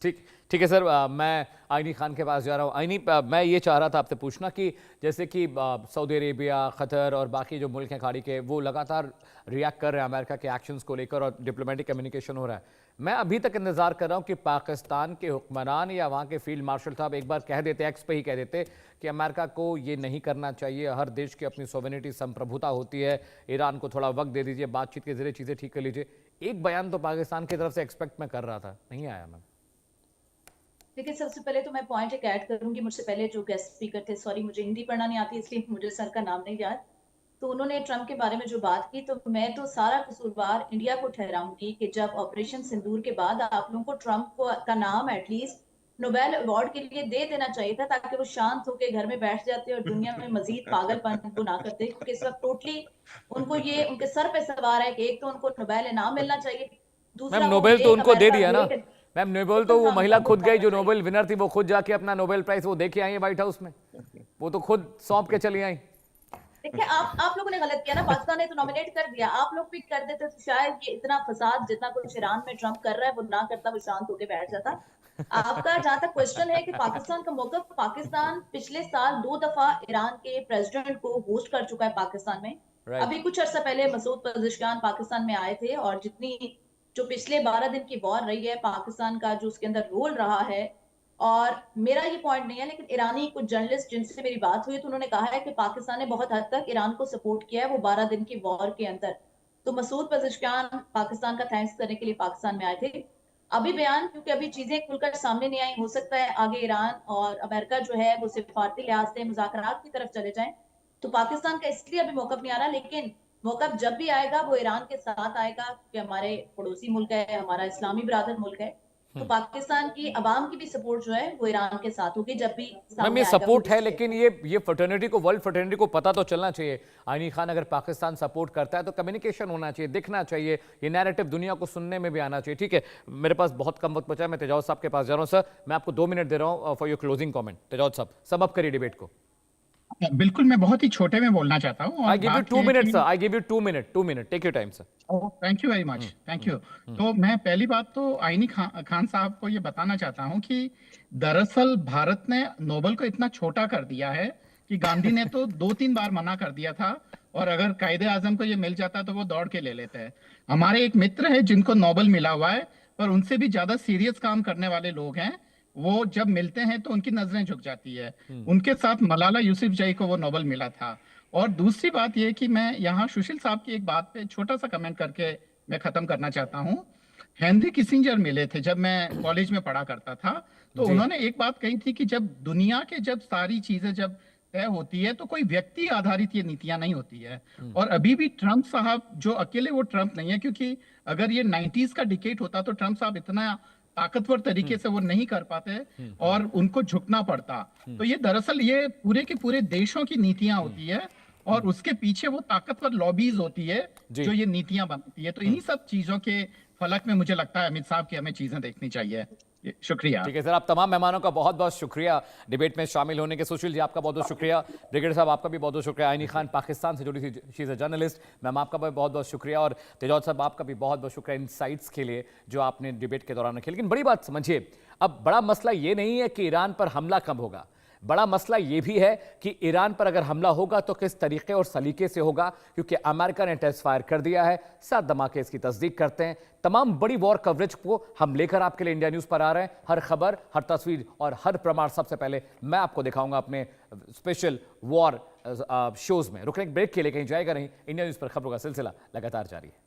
ठीक ठीक है सर, मैं आइनी खान के पास जा रहा हूँ। आइनी, मैं ये चाह रहा था आपसे पूछना कि जैसे कि सऊदी अरेबिया, कतर और बाकी जो मुल्क हैं खाड़ी के, वो लगातार रिएक्ट कर रहे हैं अमेरिका के एक्शंस को लेकर और डिप्लोमेटिक कम्युनिकेशन हो रहा है। मैं अभी तक इंतजार कर रहा हूँ कि पाकिस्तान के हुक्मरान या वहाँ के फील्ड मार्शल साहब एक बार कह देते, एक्स पे ही कह देते कि अमेरिका को ये नहीं करना चाहिए, हर देश की अपनी सोवेनिटी, संप्रभुता होती है, ईरान को थोड़ा वक्त दे दीजिए, बातचीत के जरिए चीज़ें ठीक कर लीजिए। एक बयान तो पाकिस्तान की तरफ से एक्सपेक्ट मैं कर रहा था, नहीं आया मैम। देखिए, सबसे पहले तो मैं पॉइंट एक ऐड करूंगी, मुझसे पहले जो गेस्ट स्पीकर थे, सॉरी मुझे हिंदी पढ़ना नहीं आती इसलिए मुझे सर का नाम नहीं याद, तो उन्होंने ट्रंप के बारे में जो बात की, तो मैं तो सारा कसूरवार इंडिया को ठहराऊंगी कि जब ऑपरेशन सिंदूर के बाद आप लोगों को ट्रंप का नाम एटलीस्ट नोबेल अवार्ड के लिए दे देना चाहिए था, ताकि वो शांत होकर घर में बैठ जाते और दुनिया में मजीद पागलपन को ना करते, क्योंकि इस वक्त टोटली उनको ये उनके सर पे सवार है कि एक तो उनको नोबेल इनाम मिलना चाहिए, दूसरा मैम नोबेल तो उनको दे दिया ना मैम, नोबेल तो वो महिला खुद गई जो चाहिए। नोबेल विनर थी, वो खुद जाके अपना नोबेल प्राइज वो दे के आई है व्हाइट हाउस में, वो तो खुद सौंप के चली आई। देखिए, आप लोगों ने गलत किया ना, पाकिस्तान ने तो नॉमिनेट कर दिया, आप लोग भी कर देते तो शायद ये इतना फसाद जितना कुछ ईरान में ट्रंप कर रहा है वो ना करता, वो शांत होकर बैठ जाता। आपका जहां तक क्वेश्चन है कि पाकिस्तान का मौका, पाकिस्तान पिछले साल 2 दफा ईरान के प्रेसिडेंट को होस्ट कर चुका है पाकिस्तान में। अभी कुछ अर्सा पहले मसूद पज़ेश्कियान पाकिस्तान में आए थे, और जितनी जो पिछले 12 दिन की वॉर रही है पाकिस्तान का, जो उसके अंदर रोल रहा है, और मेरा ये पॉइंट नहीं है, लेकिन ईरानी कुछ जर्नलिस्ट जिनसे मेरी बात हुई तो उन्होंने कहा है कि पाकिस्तान ने बहुत हद तक ईरान को सपोर्ट किया है वो 12 दिन की वॉर के अंदर। तो मसूद पज़ेश्कियान पाकिस्तान का थैंक्स करने के लिए पाकिस्तान में आए थे। अभी बयान, क्योंकि अभी चीजें खुलकर सामने नहीं आई, हो सकता है आगे ईरान और अमेरिका जो है वो सिफारती लिहाज से मुज़ाकरात की तरफ चले जाएं, तो पाकिस्तान का इसलिए अभी मौकफ नहीं आ रहा, लेकिन मौकफ जब भी आएगा वो ईरान के साथ आएगा, क्योंकि हमारे पड़ोसी मुल्क है, हमारा इस्लामी बिरादर मुल्क है, तो पाकिस्तान की आवाम की भी सपोर्ट जो है वो ईरान के साथ होगी जब भी मैम ये सपोर्ट है, लेकिन ये फ्रेटर्निटी को, वर्ल्ड फ्रेटर्निटी को पता तो चलना चाहिए। आइनी खान, अगर पाकिस्तान सपोर्ट करता है तो कम्युनिकेशन होना चाहिए, दिखना चाहिए, ये नैरेटिव दुनिया को सुनने में भी आना चाहिए। ठीक है, मेरे पास बहुत कम वक्त बचा है, मैं तेजावत साहब के पास जा रहा हूँ। सर, मैं आपको 2 मिनट दे रहा हूँ for your closing comment. Tejawat साहब, सम अप करिए डिबेट को। बिल्कुल, मैं बहुत ही छोटे में बोलना चाहता हूँ। I give you 2 minute sir, I give you 2 minute, take your time sir. Thank you very much, thank you. तो मैं पहली बात तो आइनी खान साहब को ये बताना चाहता हूँ कि दरअसल भारत ने नोबेल को इतना छोटा कर दिया है कि गांधी ने तो 2-3 बार मना कर दिया था, और अगर कायदे आजम को ये मिल जाता तो वो दौड़ के ले लेते हैं। हमारे एक मित्र है जिनको नोबेल मिला हुआ है, पर उनसे भी ज्यादा सीरियस काम करने वाले लोग हैं, वो जब मिलते हैं तो उनकी नजरें झुक जाती है। उनके साथ मलाला यूसुफजई को वो नोबेल मिला था। और दूसरी बात ये कि मैं यहाँ सुशील साहब की एक बात पे छोटा सा कमेंट करके मैं खत्म करना चाहता हूँ। हेनरी किसिंजर मिले थे जब मैं कॉलेज में पढ़ा करता था, तो उन्होंने एक बात कही थी कि जब दुनिया के जब सारी चीजें जब तय होती है तो कोई व्यक्ति आधारित ये नीतियां नहीं होती है। और अभी भी ट्रंप साहब जो अकेले वो ट्रंप नहीं है, क्योंकि अगर ये 90s का डिकेड होता तो ट्रंप साहब इतना ताकतवर तरीके से वो नहीं कर पाते और उनको झुकना पड़ता। तो ये दरअसल ये पूरे के पूरे देशों की नीतियां होती है और उसके पीछे वो ताकतवर लॉबीज होती है जो ये नीतियां बनाती है। तो इन्हीं सब चीजों के फलक में मुझे लगता है अमित साहब की हमें चीजें देखनी चाहिए। शुक्रिया। ठीक है सर, आप तमाम मेहमानों का बहुत बहुत शुक्रिया डिबेट में शामिल होने के। सुशील जी आपका बहुत बहुत शुक्रिया। ब्रिगेडियर साहब आपका भी बहुत बहुत शुक्रिया। आइनी खान पाकिस्तान से जुड़ी थी, she is a journalist, ma'am आपका भी बहुत बहुत शुक्रिया। और तेजौत साहब आपका भी बहुत बहुत शुक्रिया इनसाइट्स के लिए जो आपने डिबेट के दौरान रखे। लेकिन बड़ी बात समझिए, अब बड़ा मसला ये नहीं है कि ईरान पर हमला कब होगा, बड़ा मसला यह भी है कि ईरान पर अगर हमला होगा तो किस तरीके और सलीके से होगा, क्योंकि अमेरिका ने टेस्ट फायर कर दिया है। 7 धमाके इसकी तस्दीक करते हैं। तमाम बड़ी वॉर कवरेज को हम लेकर आपके लिए इंडिया न्यूज पर आ रहे हैं। हर खबर, हर तस्वीर और हर प्रमाण सबसे पहले मैं आपको दिखाऊंगा अपने स्पेशल वॉर शोज में। रुकने एक ब्रेक के लिए कहीं जाएगा नहीं। इंडिया न्यूज पर खबरों का सिलसिला लगातार जारी है।